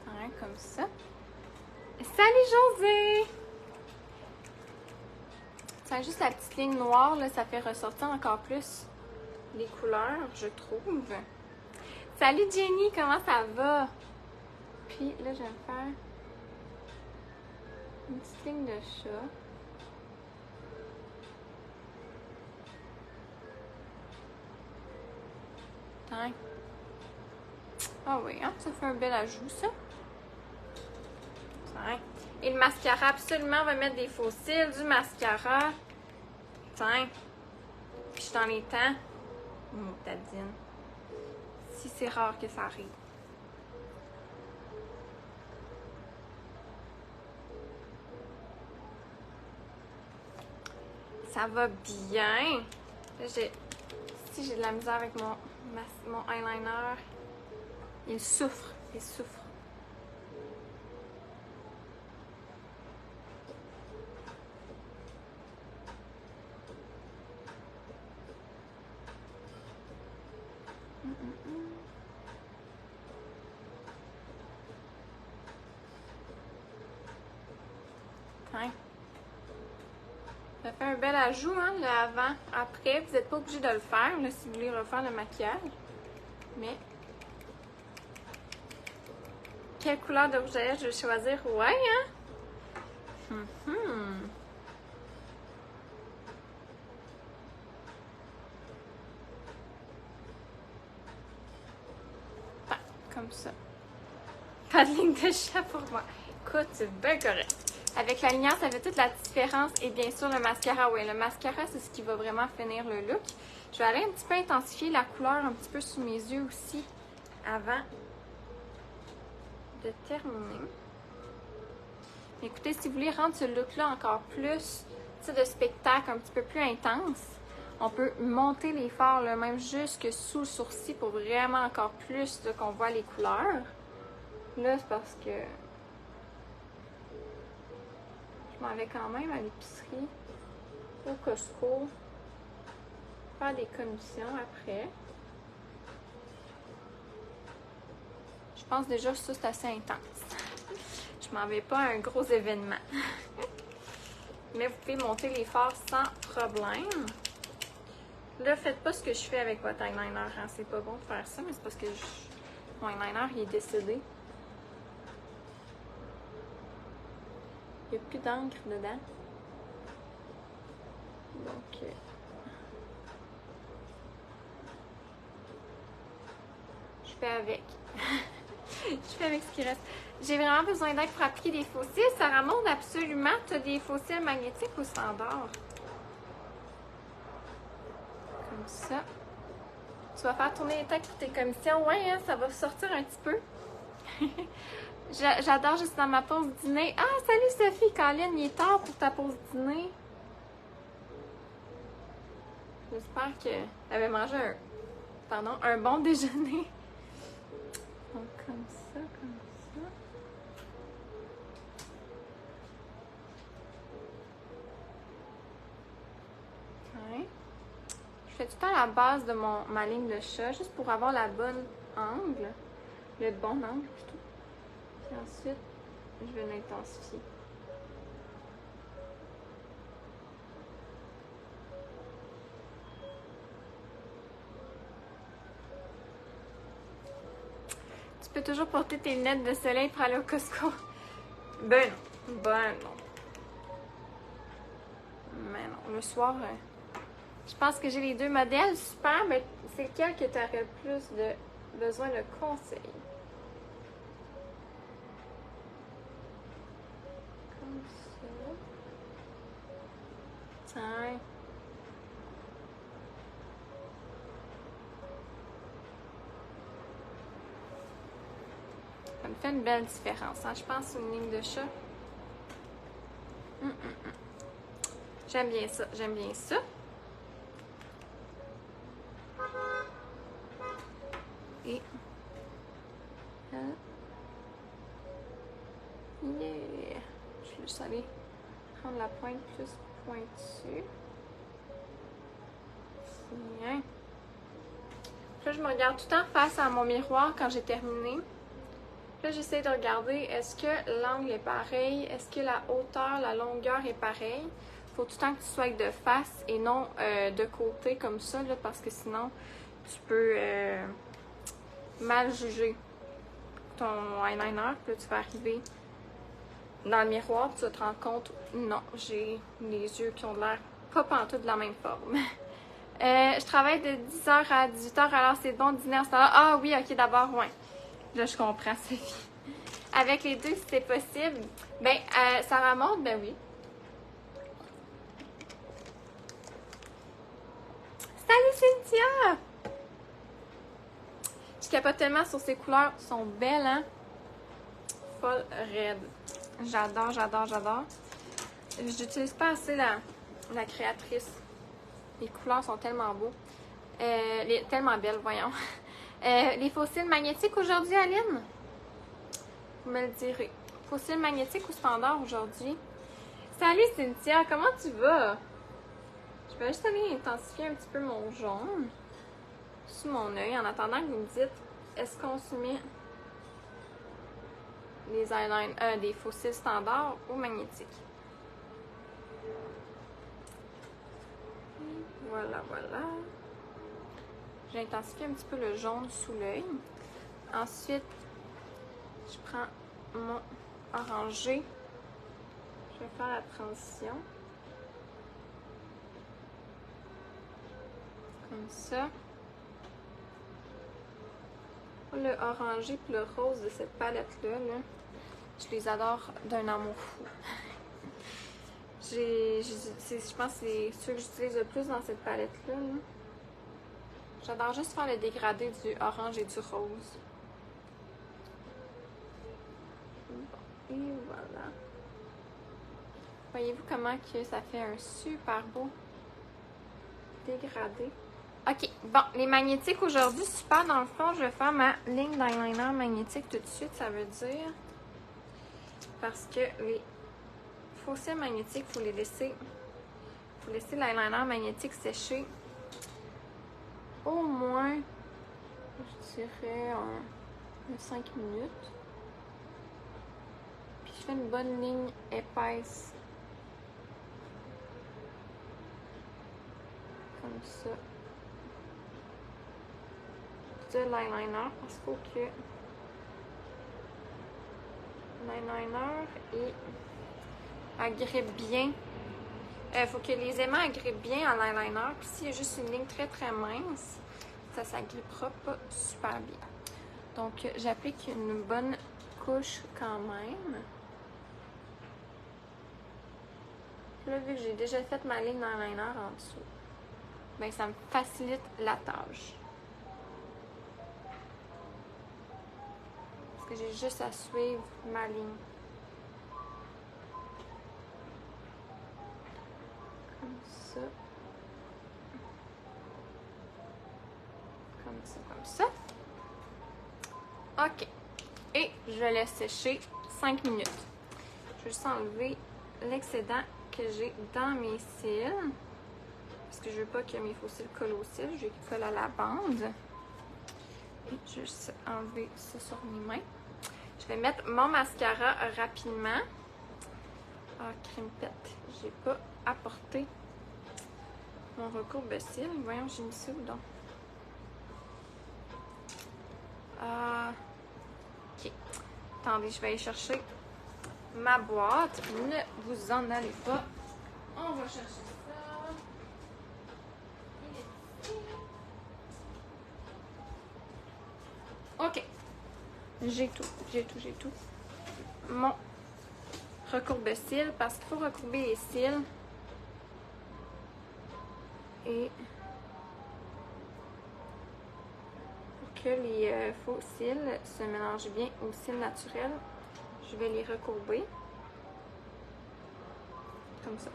Hein, comme ça. Salut José! C'est juste la petite ligne noire, là, ça fait ressortir encore plus les couleurs, je trouve. Salut Jenny, comment ça va? Puis là, je vais me faire une petite ligne de chat. Tiens. Ah oui, hein, ça fait un bel ajout, ça. Tiens. Et le mascara, absolument, on va mettre des faux cils, du mascara. Tiens. Puis je suis dans les temps. Tadine. Si c'est rare que ça arrive. Ça va bien. Si j'ai de la misère avec mon eyeliner, il souffre. Il souffre. Tiens. Ça fait un bel ajout, hein, le avant. Après, vous n'êtes pas obligé de le faire, là, si vous voulez refaire le maquillage. Mais... Quelle couleur de rouge à lèvres je vais choisir? Ouais, hein? Ah, comme ça. Pas de ligne de chat pour moi. Écoute, c'est bien correct. Avec la lumière, ça fait toute la différence. Et bien sûr, le mascara, oui. Le mascara, c'est ce qui va vraiment finir le look. Je vais aller un petit peu intensifier la couleur un petit peu sous mes yeux aussi avant de terminer. Écoutez, si vous voulez rendre ce look-là encore plus, de spectacle un petit peu plus intense, on peut monter les fards, là, même jusque sous le sourcil pour vraiment encore plus qu'on voit les couleurs. Là, c'est parce que je m'en vais quand même à l'épicerie, au Costco, faire des commissions après. Je pense déjà que ça, c'est assez intense. Je m'en vais pas à un gros événement. Mais vous pouvez monter les fards sans problème. Là, faites pas ce que je fais avec votre eyeliner. Hein. C'est pas bon de faire ça, mais c'est parce que mon eyeliner, il est décédé. Il n'y a plus d'encre dedans. Donc... je fais avec. Je fais avec ce qui reste. J'ai vraiment besoin d'aide pour appliquer des faux cils. Sarah Maud, absolument. Tu as des faux cils magnétiques ou standard? Comme ça. Tu vas faire tourner les têtes pour tes commissions. Ouais, hein, ça va sortir un petit peu. J'adore, je suis dans ma pause dîner. Ah, salut Sophie, Colline, il est tard pour ta pause dîner. J'espère que tu avais mangé un bon déjeuner. Donc, comme ça, comme ça. tout le temps la base de ma ligne de chat, juste pour avoir la bonne angle. Le bon angle, plutôt. Puis ensuite, je vais l'intensifier. Tu peux toujours porter tes lunettes de soleil pour aller au Costco. Ben non. Ben non. Mais non. Le soir, je pense que j'ai les deux modèles. Super, mais c'est lequel que tu aurais le plus besoin de conseils? Comme ça. Tiens. Ça me fait une belle différence, hein? Je pense une ligne de chat. J'aime bien ça, j'aime bien ça. Et... yeah! Je vais juste aller prendre la pointe plus pointue. Bien. Puis là, je me regarde tout le temps face à mon miroir quand j'ai terminé. Là, j'essaie de regarder, est-ce que l'angle est pareil? Est-ce que la hauteur, la longueur est pareille? Faut tout le temps que tu sois de face et non de côté comme ça, là, parce que sinon, tu peux mal juger ton eyeliner. Puis là, tu vas arriver dans le miroir, tu vas te rendre compte, non, j'ai les yeux qui ont l'air pas pantoute de la même forme. Je travaille de 10h à 18h, alors c'est bon, dîner à ce temps-là. Ah oui, ok, d'abord, ouais. Là, je comprends, Sophie. Avec les deux, si c'est possible. Ben, Sarah Maud, ben oui. Salut Cynthia! Je capote tellement sur ces couleurs. Elles sont belles, hein? Folle raide. J'adore, j'adore, j'adore. J'utilise pas assez la créatrice. Les couleurs sont tellement beaux. Tellement belles, voyons. Les fossiles magnétiques aujourd'hui, Aline? Vous me le direz. Fossiles magnétiques ou standard aujourd'hui? Salut Cynthia, comment tu vas? Je vais juste aller intensifier un petit peu mon jaune sous mon œil en attendant que vous me dites est-ce qu'on se met les eyeliners, des fossiles standards ou magnétiques? Voilà, voilà. J'ai intensifié un petit peu le jaune sous l'œil. Ensuite, je prends mon orangé. Je vais faire la transition. Comme ça. Le orangé et le rose de cette palette-là, je les adore d'un amour fou. Je pense que c'est ceux que j'utilise le plus dans cette palette-là. J'adore juste faire le dégradé du orange et du rose. Bon, et voilà. Voyez-vous comment que ça fait un super beau dégradé. Ok, bon, les magnétiques aujourd'hui, super. Dans le fond, je vais faire ma ligne d'eyeliner magnétique tout de suite. Ça veut dire parce que les fossiles magnétiques, il faut laisser l'eyeliner magnétique sécher au moins, je dirais, en 5 minutes. Puis je fais une bonne ligne épaisse. Comme ça. De l'eyeliner, parce qu'il faut que l'eyeliner agrippe bien. Il faut que les aimants agrippent bien en eyeliner. Puis s'il y a juste une ligne très très mince, ça ne s'agrippera pas super bien. Donc j'applique une bonne couche quand même. Là, vu que j'ai déjà fait ma ligne d'eyeliner en dessous, ben ça me facilite la tâche. Parce que j'ai juste à suivre ma ligne. Comme ça. Comme ça, comme ça. Ok. Et je laisse sécher 5 minutes. Je vais juste enlever l'excédent que j'ai dans mes cils. Parce que je veux pas que mes faux cils collent aux cils. Je vais qu'ils collent à la bande. Et je vais juste enlever ça sur mes mains. Je vais mettre mon mascara rapidement. Ah, crimpette. J'ai pas apporté mon recourbe-cils. Voyons, j'ai mis ça où donc? Ah, ok. Attendez, je vais aller chercher ma boîte. Ne vous en allez pas. On va chercher ça. Il est ici. Ok. J'ai tout. Mon recourbe-cils, parce qu'il faut recourber les cils. Et pour que les faux cils se mélangent bien aux cils naturels, je vais les recourber. Comme ça.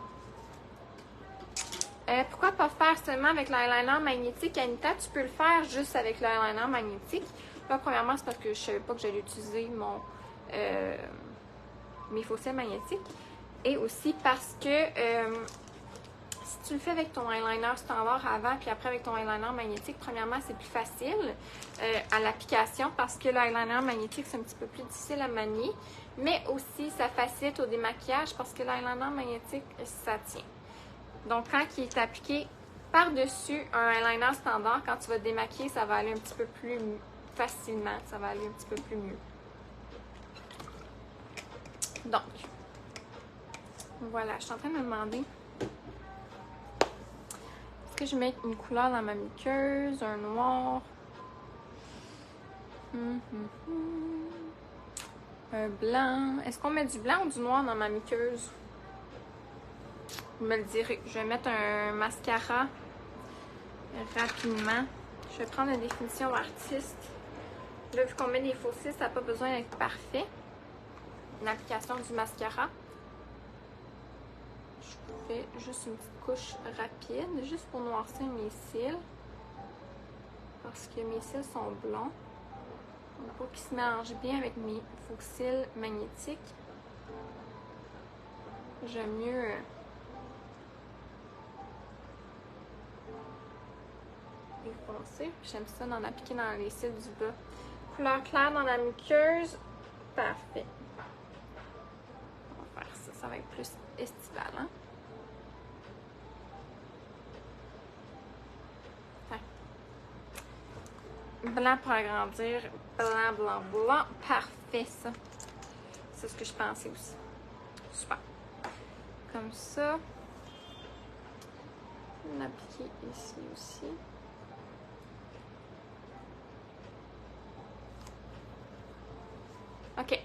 Pourquoi pas faire seulement avec l'eyeliner magnétique, Anita? Tu peux le faire juste avec l'eyeliner magnétique. Là, premièrement, c'est parce que je savais pas que j'allais utiliser mes faux cils magnétiques. Et aussi parce que si tu le fais avec ton eyeliner standard avant, puis après avec ton eyeliner magnétique, premièrement, c'est plus facile à l'application parce que l'eyeliner magnétique, c'est un petit peu plus difficile à manier. Mais aussi, ça facilite au démaquillage parce que l'eyeliner magnétique, ça tient. Donc, quand il est appliqué par-dessus un eyeliner standard, quand tu vas te démaquiller, ça va aller un petit peu plus facilement. Ça va aller un petit peu plus mieux. Donc, voilà, je suis en train de me demander, est-ce que je mets une couleur dans ma muqueuse, un noir, un blanc. Est-ce qu'on met du blanc ou du noir dans ma muqueuse? Vous me le direz. Je vais mettre un mascara rapidement. Je vais prendre la définition artiste. Là, vu qu'on met des faux cils, ça n'a pas besoin d'être parfait. L'application du mascara. Je fais juste une petite couche rapide, juste pour noircir mes cils. Parce que mes cils sont blonds. Donc, pour qu'ils se mélangent bien avec mes faux cils magnétiques, j'aime mieux les foncer. J'aime ça d'en appliquer dans les cils du bas. Couleur claire dans la muqueuse. Parfait. On va faire ça. Ça va être plus estival, hein? Blanc pour agrandir. Blanc, blanc, blanc. Parfait, ça. C'est ce que je pensais aussi. Super. Comme ça. On applique ici aussi. OK.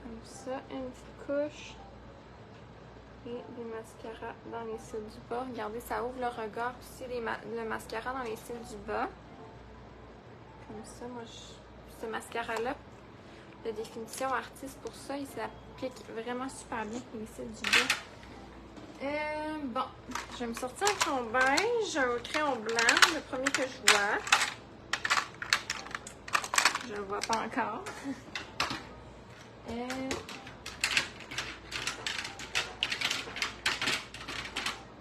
Comme ça, une petite couche. Et des mascaras dans les cils du bas. Regardez, ça ouvre le regard aussi, le mascara dans les cils du bas. Comme ça, moi, ce mascara-là, de définition artiste pour ça, il s'applique vraiment super bien pour les cils du bas. Bon, je vais me sortir un crayon beige, un crayon blanc, le premier que je vois. Je le vois pas encore.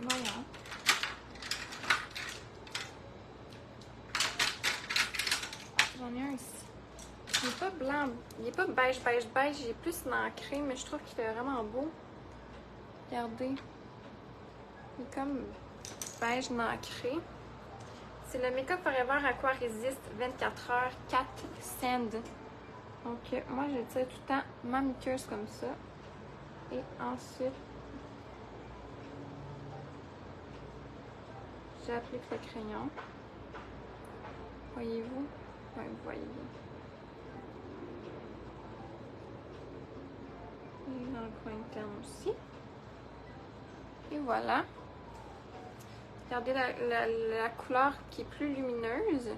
Voyons. J'en ai un ici. Il n'est pas blanc, il n'est pas beige, beige, beige. Il est plus nacré, mais je trouve qu'il est vraiment beau. Regardez. Il est comme beige nacré. C'est le Make Up Forever Aqua Resist 24 heures 4 Sand. Donc, moi, je tire tout le temps ma muqueuse comme ça. Et ensuite, j'applique le crayon. Voyez-vous? Oui, vous voyez bien. Et dans le coin interne aussi. Et voilà. Regardez la couleur qui est plus lumineuse.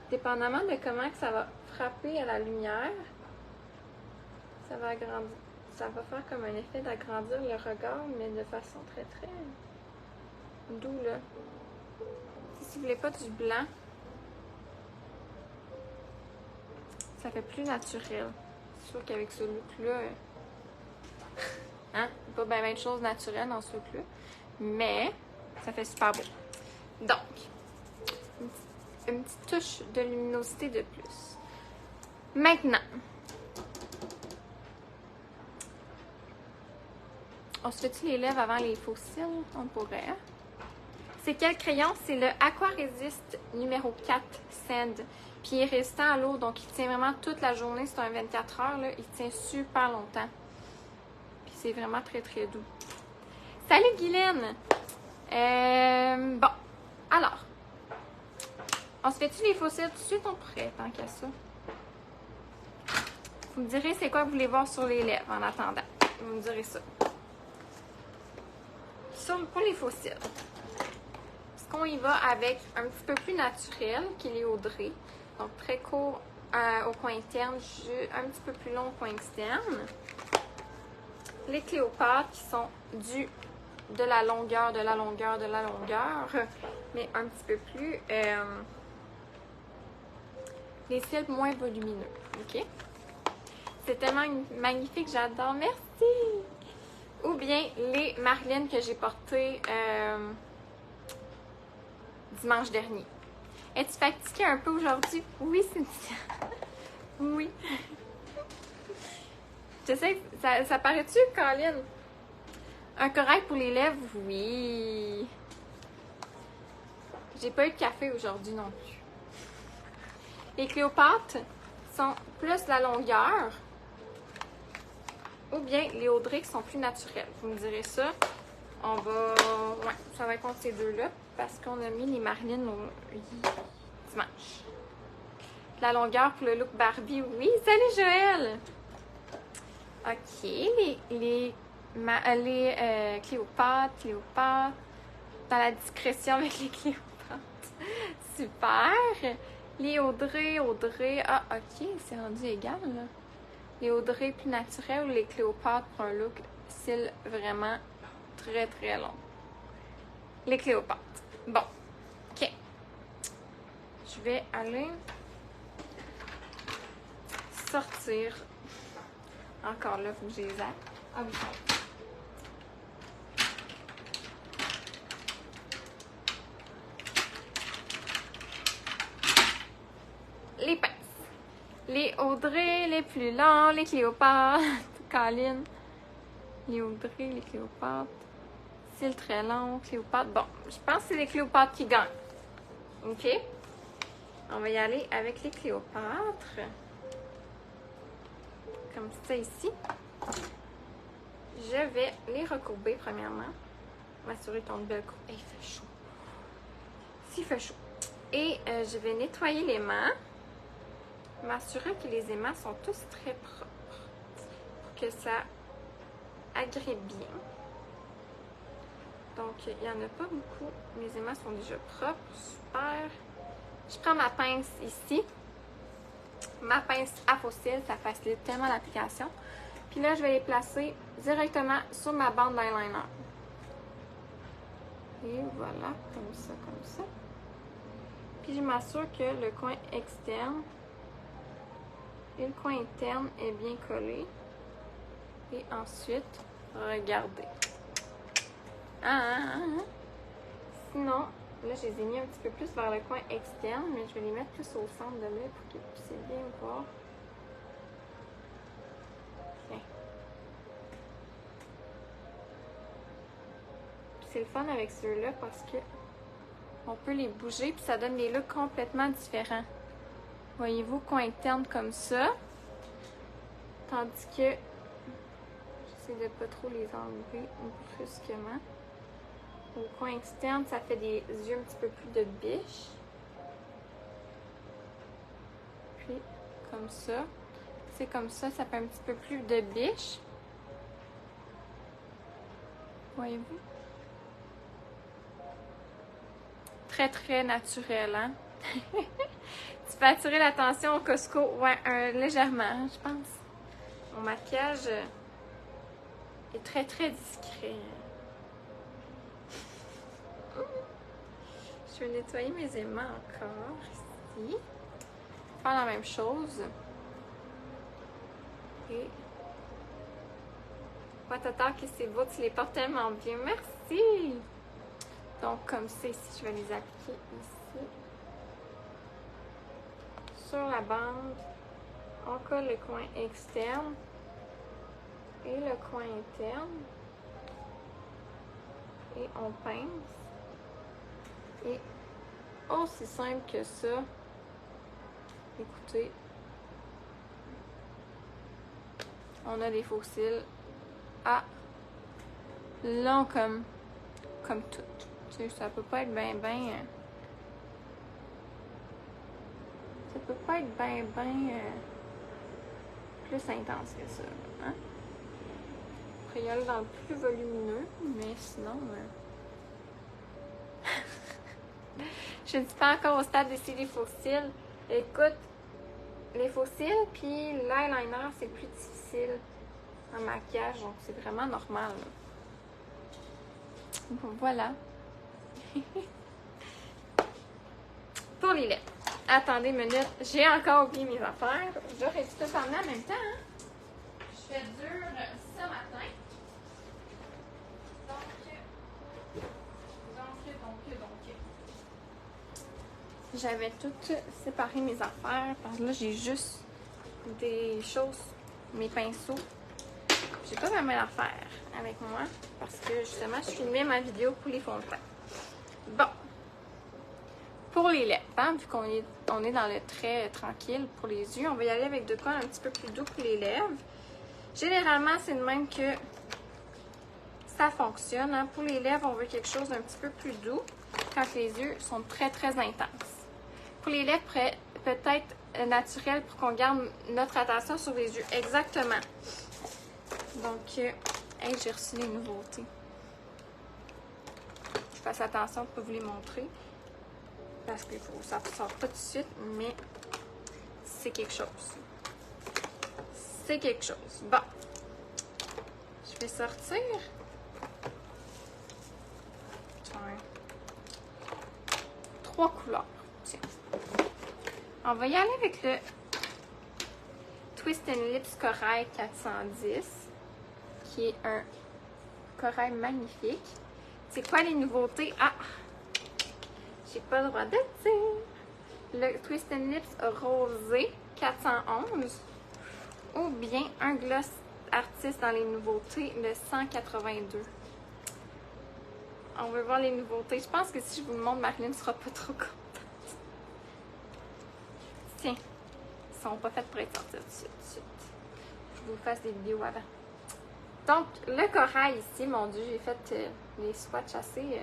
Dépendamment de comment que ça va frapper à la lumière, ça va agrandir. Ça va faire comme un effet d'agrandir le regard, mais de façon très très doux là. Si vous voulez pas du blanc, ça fait plus naturel. C'est sûr qu'avec ce look-là, hein, pas bien de choses naturelles dans ce look-là. Mais ça fait super beau. Donc, une petite touche de luminosité de plus. Maintenant, on se fait-tu les lèvres avant les faux cils? On pourrait. C'est quel crayon? C'est le Aqua Resist numéro 4 Sand. Puis il est résistant à l'eau, donc il tient vraiment toute la journée. C'est un 24 heures, là. Il tient super longtemps. Puis c'est vraiment très, très doux. Salut Guylaine! Bon, alors, on se fait-tu les faux cils tout de suite? On pourrait, tant qu'à ça. Vous me direz c'est quoi que vous voulez voir sur les lèvres en attendant. Vous me direz ça. Pour les faux cils, est-ce qu'on y va avec un petit peu plus naturel, qui est les Audrey. Donc, très court au coin interne, un petit peu plus long au coin externe. Les Cléopâtres qui sont de la longueur, mais un petit peu plus. Les cils moins volumineux, ok? C'est tellement magnifique, j'adore, merci! Ou bien les Marilyn que j'ai portées dimanche dernier. Es-tu fatiguée un peu aujourd'hui? Oui, Cynthia. Oui. Je sais, ça paraît-tu, Colin? Un correct pour les lèvres? Oui. J'ai pas eu de café aujourd'hui non plus. Les Cléopâtres sont plus la longueur. Ou bien les Audrey qui sont plus naturelles. Vous me direz ça. On va... Ouais, ça va être contre ces deux-là. Parce qu'on a mis les Marilyn au dimanche. La longueur pour le look Barbie. Oui, salut Joël! Ok, les Cléopâtres. Dans la discrétion avec les Cléopâtres. Super! Les Audrey. Ah, ok, c'est rendu égal, là. Les Audrey plus naturels ou les Cléopâtres pour un look style vraiment très, très long. Les Cléopâtres. Bon, ok. Je vais aller sortir. Encore là, il faut que je les aille. Ah oui. Les pinces. Les Audrey, les plus longs, les Cléopâtres. Colline. Les Audrey, les Cléopâtres. Cils très long, Cléopâtre. Bon, je pense que c'est les Cléopâtres qui gagnent. OK? On va y aller avec les Cléopâtres. Comme ça ici. Je vais les recourber premièrement. M'assurer qu'ils ont une belle courbe. Il fait chaud. S'il fait chaud. Et je vais nettoyer les mains. M'assurer que les aimants sont tous très propres. Pour que ça agrippe bien. Donc, il n'y en a pas beaucoup. Mes aimants sont déjà propres. Super. Je prends ma pince ici. Ma pince à faux cils, ça facilite tellement l'application. Puis là, je vais les placer directement sur ma bande d'eyeliner. Et voilà, comme ça. Puis je m'assure que le coin externe et le coin interne est bien collé. Et ensuite, regardez. Sinon, là, je les ai mis un petit peu plus vers le coin externe, mais je vais les mettre plus au centre de l'œil pour que vous puissiez bien voir. Tiens. Puis c'est le fun avec ceux-là parce que on peut les bouger puis ça donne des looks complètement différents. Voyez-vous, coin interne comme ça. Tandis que j'essaie de pas trop les enlever brusquement. Au coin externe, ça fait des yeux un petit peu plus de biche. Puis, comme ça. C'est comme ça, ça fait un petit peu plus de biche. Voyez-vous? Très, très naturel, hein? Tu peux attirer l'attention au Costco. Ouais, légèrement, je pense. Mon maquillage est très, très discret. Je vais nettoyer mes aimants encore ici. Faire la même chose. Et Watata, que c'est beau, tu les portes tellement bien. Merci! Donc, comme ça, ici, je vais les appliquer ici. Sur la bande, on colle le coin externe et le coin interne. Et on pince. Et aussi simple que ça, écoutez, on a des faux cils à long comme tout. Tu sais, ça peut pas être bien, ça peut pas être bien, plus intense que ça, hein? Après, il y a dans le plus volumineux, mais sinon, je ne suis pas encore au stade d'essayer les faux cils. Écoute, les faux cils puis l'eyeliner, c'est plus difficile en maquillage, donc c'est vraiment normal. Voilà. Pour les lèvres. Attendez une minute, j'ai encore oublié mes affaires. J'aurais dû tout emmener en même temps. Hein? Je fais dur ce matin. Donc. J'avais tout séparé mes affaires. Parce que là, j'ai juste des choses, mes pinceaux. J'ai pas vraiment d'affaires avec moi. Parce que justement, je filmais ma vidéo pour les fonds de teint. Bon. Pour les lèvres, hein, vu qu'on est dans le trait tranquille pour les yeux, on va y aller avec de quoi un petit peu plus doux pour les lèvres. Généralement, c'est de même que ça fonctionne. Hein. Pour les lèvres, on veut quelque chose d'un petit peu plus doux quand les yeux sont très, très intenses. Pour les lèvres, peut-être naturel pour qu'on garde notre attention sur les yeux. Exactement. Donc, hey, j'ai reçu les nouveautés. Je fasse attention pour vous les montrer. Parce que ça ne sort pas tout de suite, mais c'est quelque chose. C'est quelque chose. Bon. Je vais sortir. Ouais. 3 couleurs. Tiens. On va y aller avec le Twist Lips Corail 410, qui est un corail magnifique. C'est quoi les nouveautés? Ah! J'ai pas le droit de dire. Le Twist Lips Rosé 411 ou bien un gloss artiste dans les nouveautés, le 182. On veut voir les nouveautés. Je pense que si je vous le montre, Marilyn ne sera pas trop contente. Tiens, ils sont pas faits pour être sortis tout de suite. Je vous fasse des vidéos avant. Donc, le corail ici, mon Dieu, j'ai fait les swatchs assez.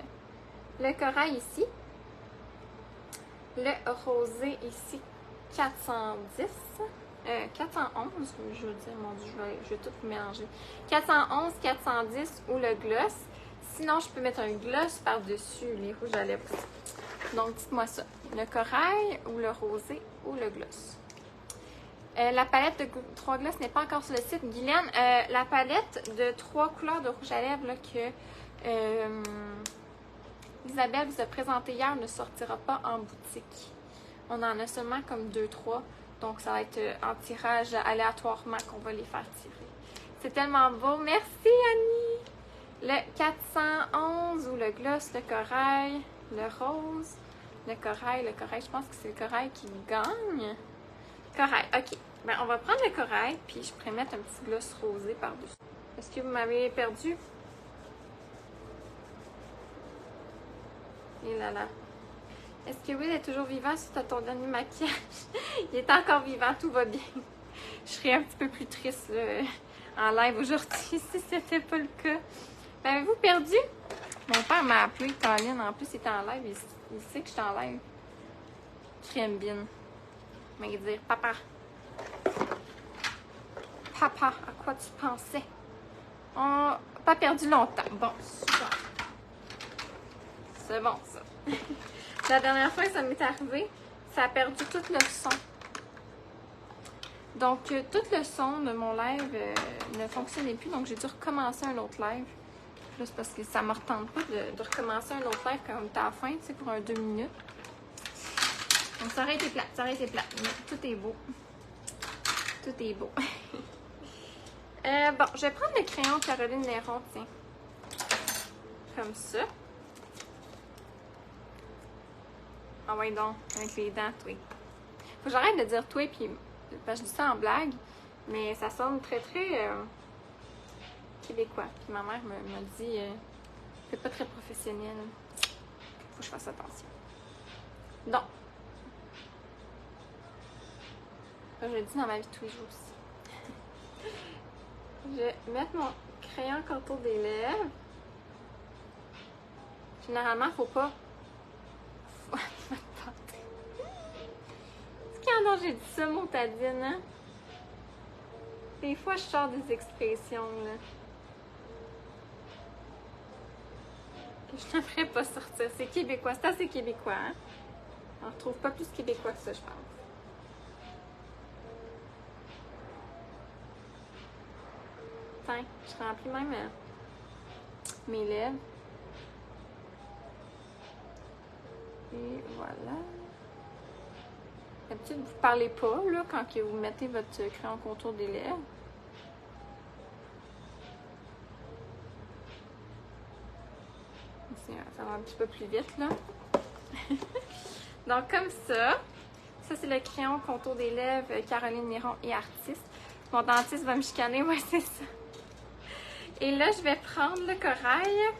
Le corail ici. Le rosé ici, 410. 411, je veux dire, mon Dieu, je vais tout mélanger. 411, 410 ou le gloss. Sinon, je peux mettre un gloss par-dessus les rouges à lèvres. Donc, dites-moi ça. Le corail ou le rosé ou le gloss. La palette de 3 gloss n'est pas encore sur le site. Guylaine, la palette de 3 couleurs de rouge à lèvres là, que Isabelle vous a présenté hier ne sortira pas en boutique. On en a seulement comme 2-3. Donc, ça va être en tirage aléatoirement qu'on va les faire tirer. C'est tellement beau. Merci, Annie! Le 411 ou le gloss, le corail, le rose, le corail, je pense que c'est le corail qui gagne. Corail, ok. Ben, on va prendre le corail, puis je pourrais mettre un petit gloss rosé par-dessus. Est-ce que vous m'avez perdu? Et là là. Est-ce que Will est toujours vivant suite à ton dernier maquillage? Il est encore vivant, tout va bien. Je serais un petit peu plus triste là, en live aujourd'hui si c'était pas le cas. L'avez-vous perdu? Mon père m'a appelé, Colin. En plus, il était en live. Il sait que je suis en live. Crème bien. Il m'a dit, papa. Papa, à quoi tu pensais? On n'a pas perdu longtemps. Bon, super. C'est bon, ça. La dernière fois que ça m'est arrivé, ça a perdu tout le son. Donc, tout le son de mon live ne fonctionnait plus. Donc, j'ai dû recommencer un autre live. Là, c'est parce que ça ne me retente pas de recommencer un autre live quand on est à la fin, tu sais, pour un 2 minutes. Donc, ça aurait été plate, mais tout est beau. Tout est beau. Bon, je vais prendre le crayon Caroline Néron, tiens. Comme ça. Ah ouais donc, avec les dents, toi. Faut que j'arrête de dire toi, puis parce que je dis ça en blague, mais ça sonne très très québécois. Puis ma mère me dit, c'est pas très professionnel. Faut que je fasse attention. Donc, je le dis dans ma vie de tous les jours aussi. Je vais mettre mon crayon contour des lèvres. Généralement, faut pas. C'est quand j'ai dit ça, motadine, hein? Des fois, je sors des expressions, là. Que je n'aimerais pas sortir. C'est québécois. C'est assez québécois, hein? On ne retrouve pas plus québécois que ça, je pense. Tiens, je remplis même mes lèvres. Et voilà. D'habitude, vous ne parlez pas là, quand vous mettez votre crayon contour des lèvres. Ça va un petit peu plus vite là. Donc comme ça c'est le crayon contour des lèvres Caroline Néron et artiste. Mon dentiste va me chicaner, ouais c'est ça. Et là je vais prendre le corail.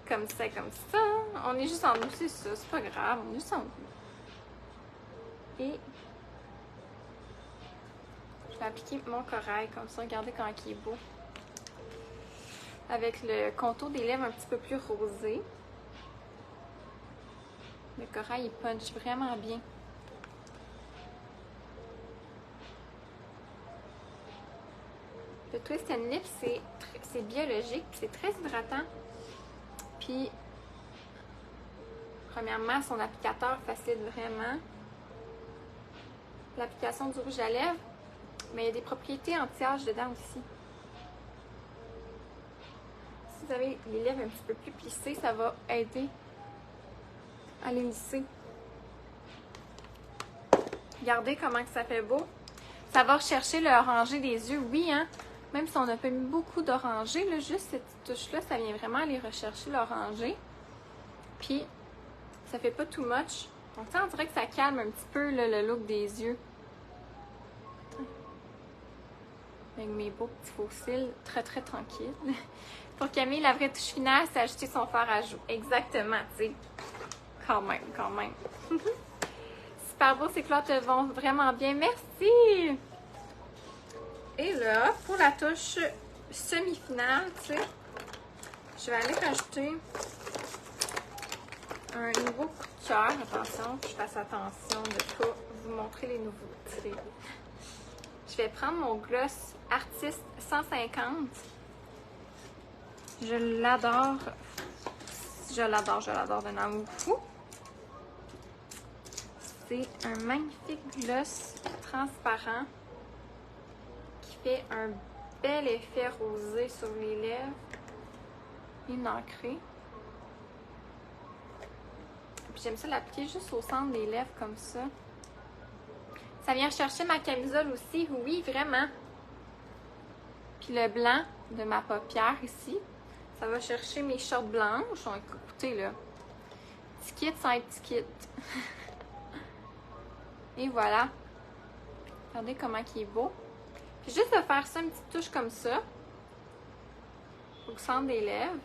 Comme ça, comme ça. On est juste en nous, c'est ça, c'est pas grave, on est juste en nous. Et je vais appliquer mon corail comme ça, regardez comment il est beau. Avec le contour des lèvres un petit peu plus rosé. Le corail il punch vraiment bien. Le Twist and Lips, c'est biologique, c'est très hydratant. Puis, premièrement, son applicateur facilite vraiment l'application du rouge à lèvres, mais il y a des propriétés anti-âge dedans aussi. Si vous avez les lèvres un petit peu plus plissées, ça va aider à les lisser. Regardez comment que ça fait beau. Ça va rechercher le orangé des yeux, oui, hein? Même si on n'a pas mis beaucoup d'orangé, juste cette touche-là, ça vient vraiment aller rechercher l'orangé. Puis, ça fait pas too much. Donc, ça, on dirait que ça calme un petit peu là, le look des yeux. Avec mes beaux petits faux cils, très très tranquilles. Pour Camille, la vraie touche finale, c'est ajouter son fard à joues. Exactement, tu sais. Quand même, quand même. Super beau, ces couleurs te vont vraiment bien. Merci! Et là, pour la touche semi-finale, tu sais, je vais aller rajouter un nouveau coup de cœur. Attention, que je fasse attention de ne pas vous montrer les nouveautés. Je vais prendre mon gloss Artiste 150. Je l'adore. Je l'adore d'un amour fou. C'est un magnifique gloss transparent qui fait un bel effet rosé sur les lèvres. Une ancrée. Puis j'aime ça l'appliquer juste au centre des lèvres comme ça. Ça vient chercher ma camisole aussi, oui, vraiment. Puis le blanc de ma paupière ici, ça va chercher mes shorts blanches. Donc, écoutez là, petit kit sans petit kit. Et voilà. Regardez comment il est beau. Puis juste de faire ça, une petite touche comme ça, au centre des lèvres.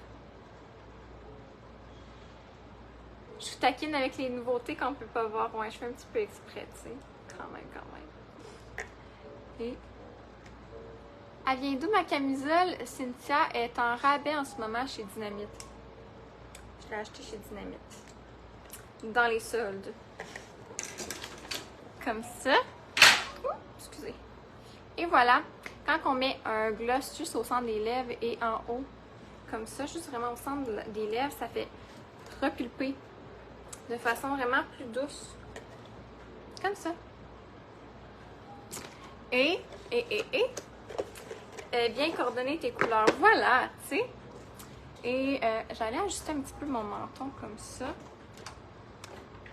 Je suis taquine avec les nouveautés qu'on peut pas voir. Ouais, je fais un petit peu exprès, tu sais. Quand même. Et elle vient d'où ma camisole? Cynthia est en rabais en ce moment chez Dynamite. Je l'ai achetée chez Dynamite. Dans les soldes. Comme ça. Excusez. Et voilà. Quand on met un gloss juste au centre des lèvres et en haut, comme ça, juste vraiment au centre des lèvres, ça fait repulper de façon vraiment plus douce. Comme ça. Et bien coordonner tes couleurs. Voilà, tu sais. Et j'allais ajuster un petit peu mon menton comme ça.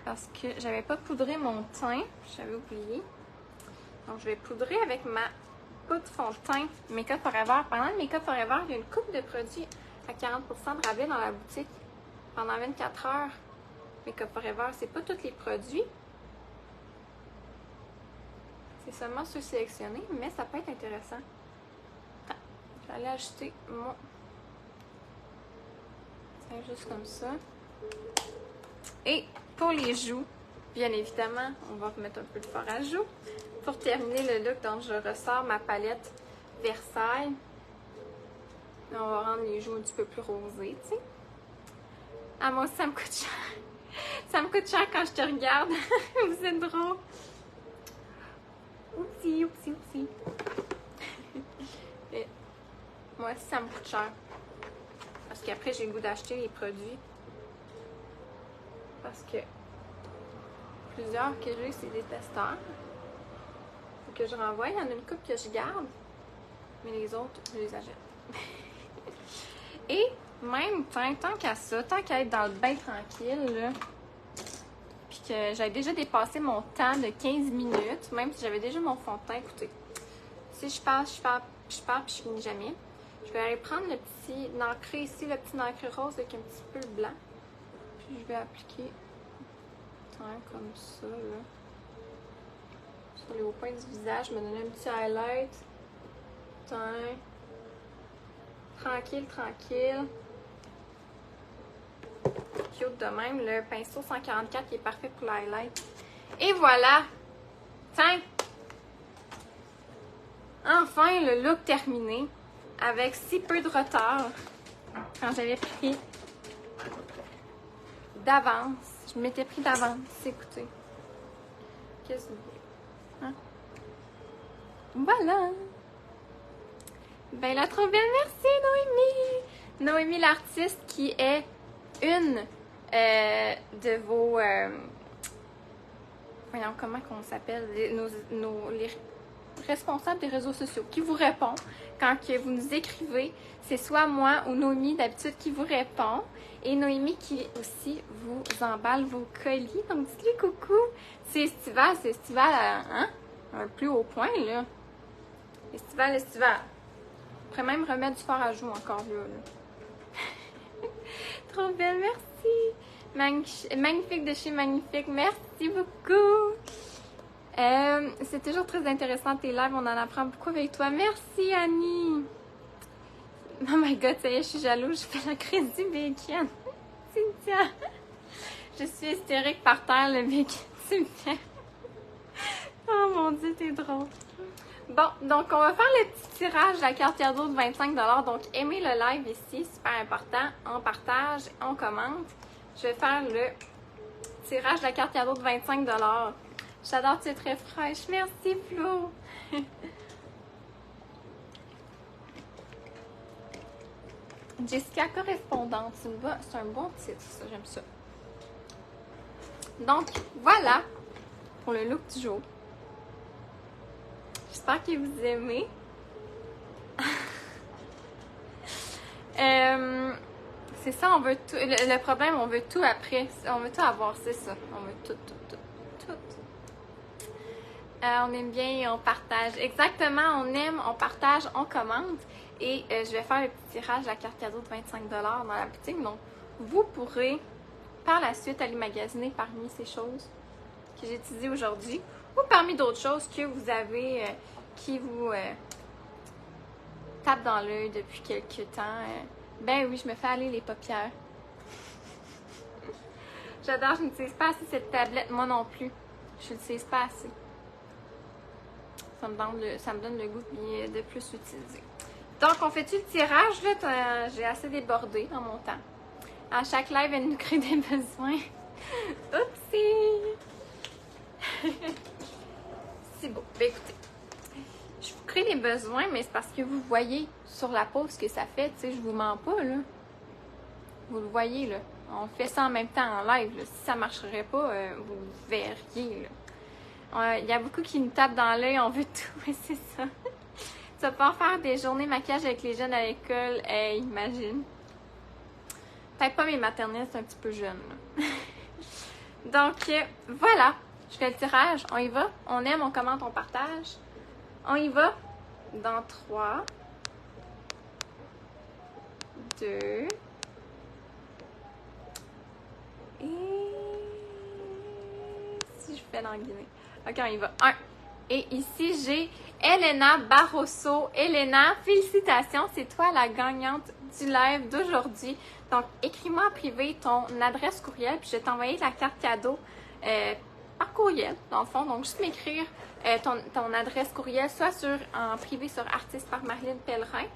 Parce que j'avais pas poudré mon teint. J'avais oublié. Donc, je vais poudrer avec ma pas de fond de teint Make-up Forever. Pendant le Make-up Forever, il y a une coupe de produits à 40% de rabais dans la boutique pendant 24 heures. Make-up Forever, c'est pas tous les produits. C'est seulement ceux sélectionnés, mais ça peut être intéressant. Attends, je vais aller ajouter mon... C'est juste comme ça. Et pour les joues, bien évidemment, on va remettre un peu de fard à joues. Pour terminer le look, donc je ressors ma palette Versailles. Et on va rendre les joues un petit peu plus rosées, tu sais. Ah, moi aussi, ça me coûte cher. Ça me coûte cher quand je te regarde. Vous êtes drôle. Oupsie, oupsie, oupsie. Et moi aussi, ça me coûte cher. Parce qu'après, j'ai le goût d'acheter les produits. Parce que plusieurs que j'ai, c'est des testeurs. Que je renvoie. Il y en a une couple que je garde. Mais les autres, je les achète. Et même tant qu'à ça, tant qu'à être dans le bain tranquille, là, puis que j'avais déjà dépassé mon temps de 15 minutes, même si j'avais déjà mon fond de teint, écoutez, si je parle, puis je finis jamais, je vais aller prendre le petit nacré ici, le petit nacré rose avec un petit peu de blanc, puis je vais appliquer comme ça, là, sur les hauts points du visage, me donner un petit highlight, tranquille, tranquille. Cute de même, le pinceau 144 qui est parfait pour l'highlight. Et voilà! Tiens! Enfin, le look terminé, avec si peu de retard, quand j'avais pris d'avance. Je m'étais pris d'avance, écoutez. Qu'est-ce que vous voulez? Hein? Voilà! Ben, la trop belle, merci Noémie! Noémie l'artiste qui est une de vos... voyons, comment qu'on s'appelle? Les responsables des réseaux sociaux qui vous répond quand que vous nous écrivez. C'est soit moi ou Noémie d'habitude qui vous répond. Et Noémie qui aussi vous emballe vos colis. Donc dites-lui coucou. C'est estival, hein? Un plus haut point, là. Estival. Je pourrais même remettre du fard à joues encore là. Trop belle, merci. Magnifique de chez Magnifique. Merci beaucoup. C'est toujours très intéressant tes lives. On en apprend beaucoup avec toi. Merci, Annie. Oh my god, ça y est, je suis jalouse. Je fais la crise du bacon. Cynthia. Je suis hystérique par terre, le bacon. Tu me fais. Oh mon dieu, t'es drôle. Bon, donc on va faire le petit tirage de la carte cadeau de 25$. Donc aimez le live ici, super important. On partage, on commente. Je vais faire le tirage de la carte cadeau de 25$. J'adore, tu es très fraîche. Merci Flo. Jessica correspondante, c'est un bon titre, ça, j'aime ça. Donc voilà pour le look du jour. J'espère que vous aimez. C'est ça, on veut tout. Le problème, on veut tout après. On veut tout avoir, c'est ça. On veut tout. On aime bien et on partage. Exactement, on aime, on partage, on commente. Et je vais faire le petit tirage de la carte cadeau de 25$ dans la boutique. Donc, vous pourrez par la suite aller magasiner parmi ces choses que j'ai utilisées aujourd'hui ou parmi d'autres choses que vous avez qui vous tapent dans l'œil depuis quelques temps. Ben oui, je me fais aller les paupières. J'adore, je n'utilise pas assez cette tablette, moi non plus. Je n'utilise pas assez. Ça me donne le goût de plus utiliser. Donc, on fait-tu le tirage? Là, j'ai assez débordé dans mon temps. À chaque live, elle nous crée des besoins. Oupsie! C'est beau. Ben écoutez, je vous crée des besoins, mais c'est parce que vous voyez sur la pause que ça fait. Tu sais, je vous mens pas, là. Vous le voyez, là. On fait ça en même temps en live, là. Si ça marcherait pas, vous verriez, là. Il y a beaucoup qui nous tapent dans l'œil, on veut tout, mais c'est ça. Tu vas pouvoir faire des journées maquillage avec les jeunes à l'école. Hey, imagine. Peut-être pas mes maternelles, c'est un petit peu jeune. Donc, voilà. Je fais le tirage. On y va. On aime, on commente, on partage. On y va. Dans 3, 2, et si je fais l'anguiner. Ok, on y va. 1. Et ici, j'ai Elena Barroso. Elena, félicitations, c'est toi la gagnante du live d'aujourd'hui. Donc, écris-moi en privé ton adresse courriel, puis je vais t'envoyer la carte cadeau par courriel, dans le fond. Donc, juste m'écrire ton adresse courriel, soit en privé sur Artiste par Marilyn Pellerin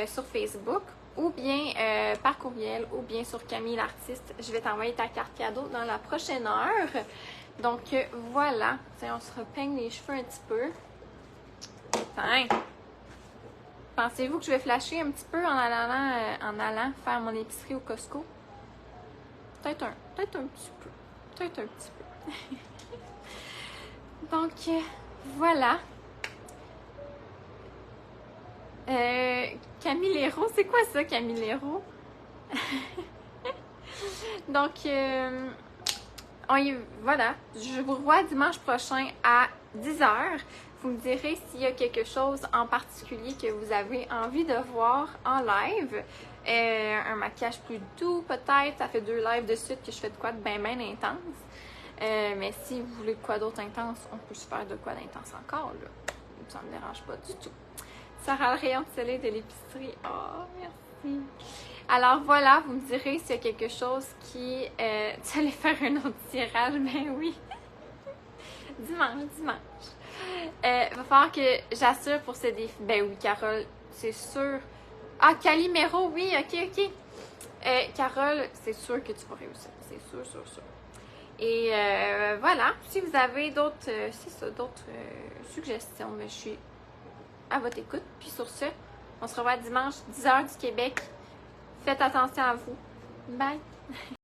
sur Facebook, ou bien par courriel, ou bien sur Camille l'artiste. Je vais t'envoyer ta carte cadeau dans la prochaine heure. Donc, voilà. Tiens, on se repeigne les cheveux un petit peu. Tiens. Pensez-vous que je vais flasher un petit peu en allant faire mon épicerie au Costco? Peut-être un petit peu. Peut-être un petit peu. Donc, voilà. Camilero, c'est quoi ça, Camilero? Donc, voilà. Je vous revois dimanche prochain à 10h. Vous me direz s'il y a quelque chose en particulier que vous avez envie de voir en live. Un maquillage plus doux peut-être. Ça fait 2 lives de suite que je fais de quoi de bien intense. Mais si vous voulez de quoi d'autre intense, on peut se faire de quoi d'intense encore, là. Ça me dérange pas du tout. Sarah le rayon de soleil de l'épicerie. Oh, merci. Alors voilà, vous me direz s'il y a quelque chose qui... tu allais faire un autre tirage, mais oui. dimanche. Va falloir que j'assure pour ce défi. Ben oui, Carole, c'est sûr. Ah, Calimero, oui, ok. Carole, c'est sûr que tu vas réussir. C'est sûr. Et voilà, si vous avez d'autres suggestions, mais je suis à votre écoute. Puis sur ce, on se revoit dimanche, 10h du Québec. Faites attention à vous. Bye!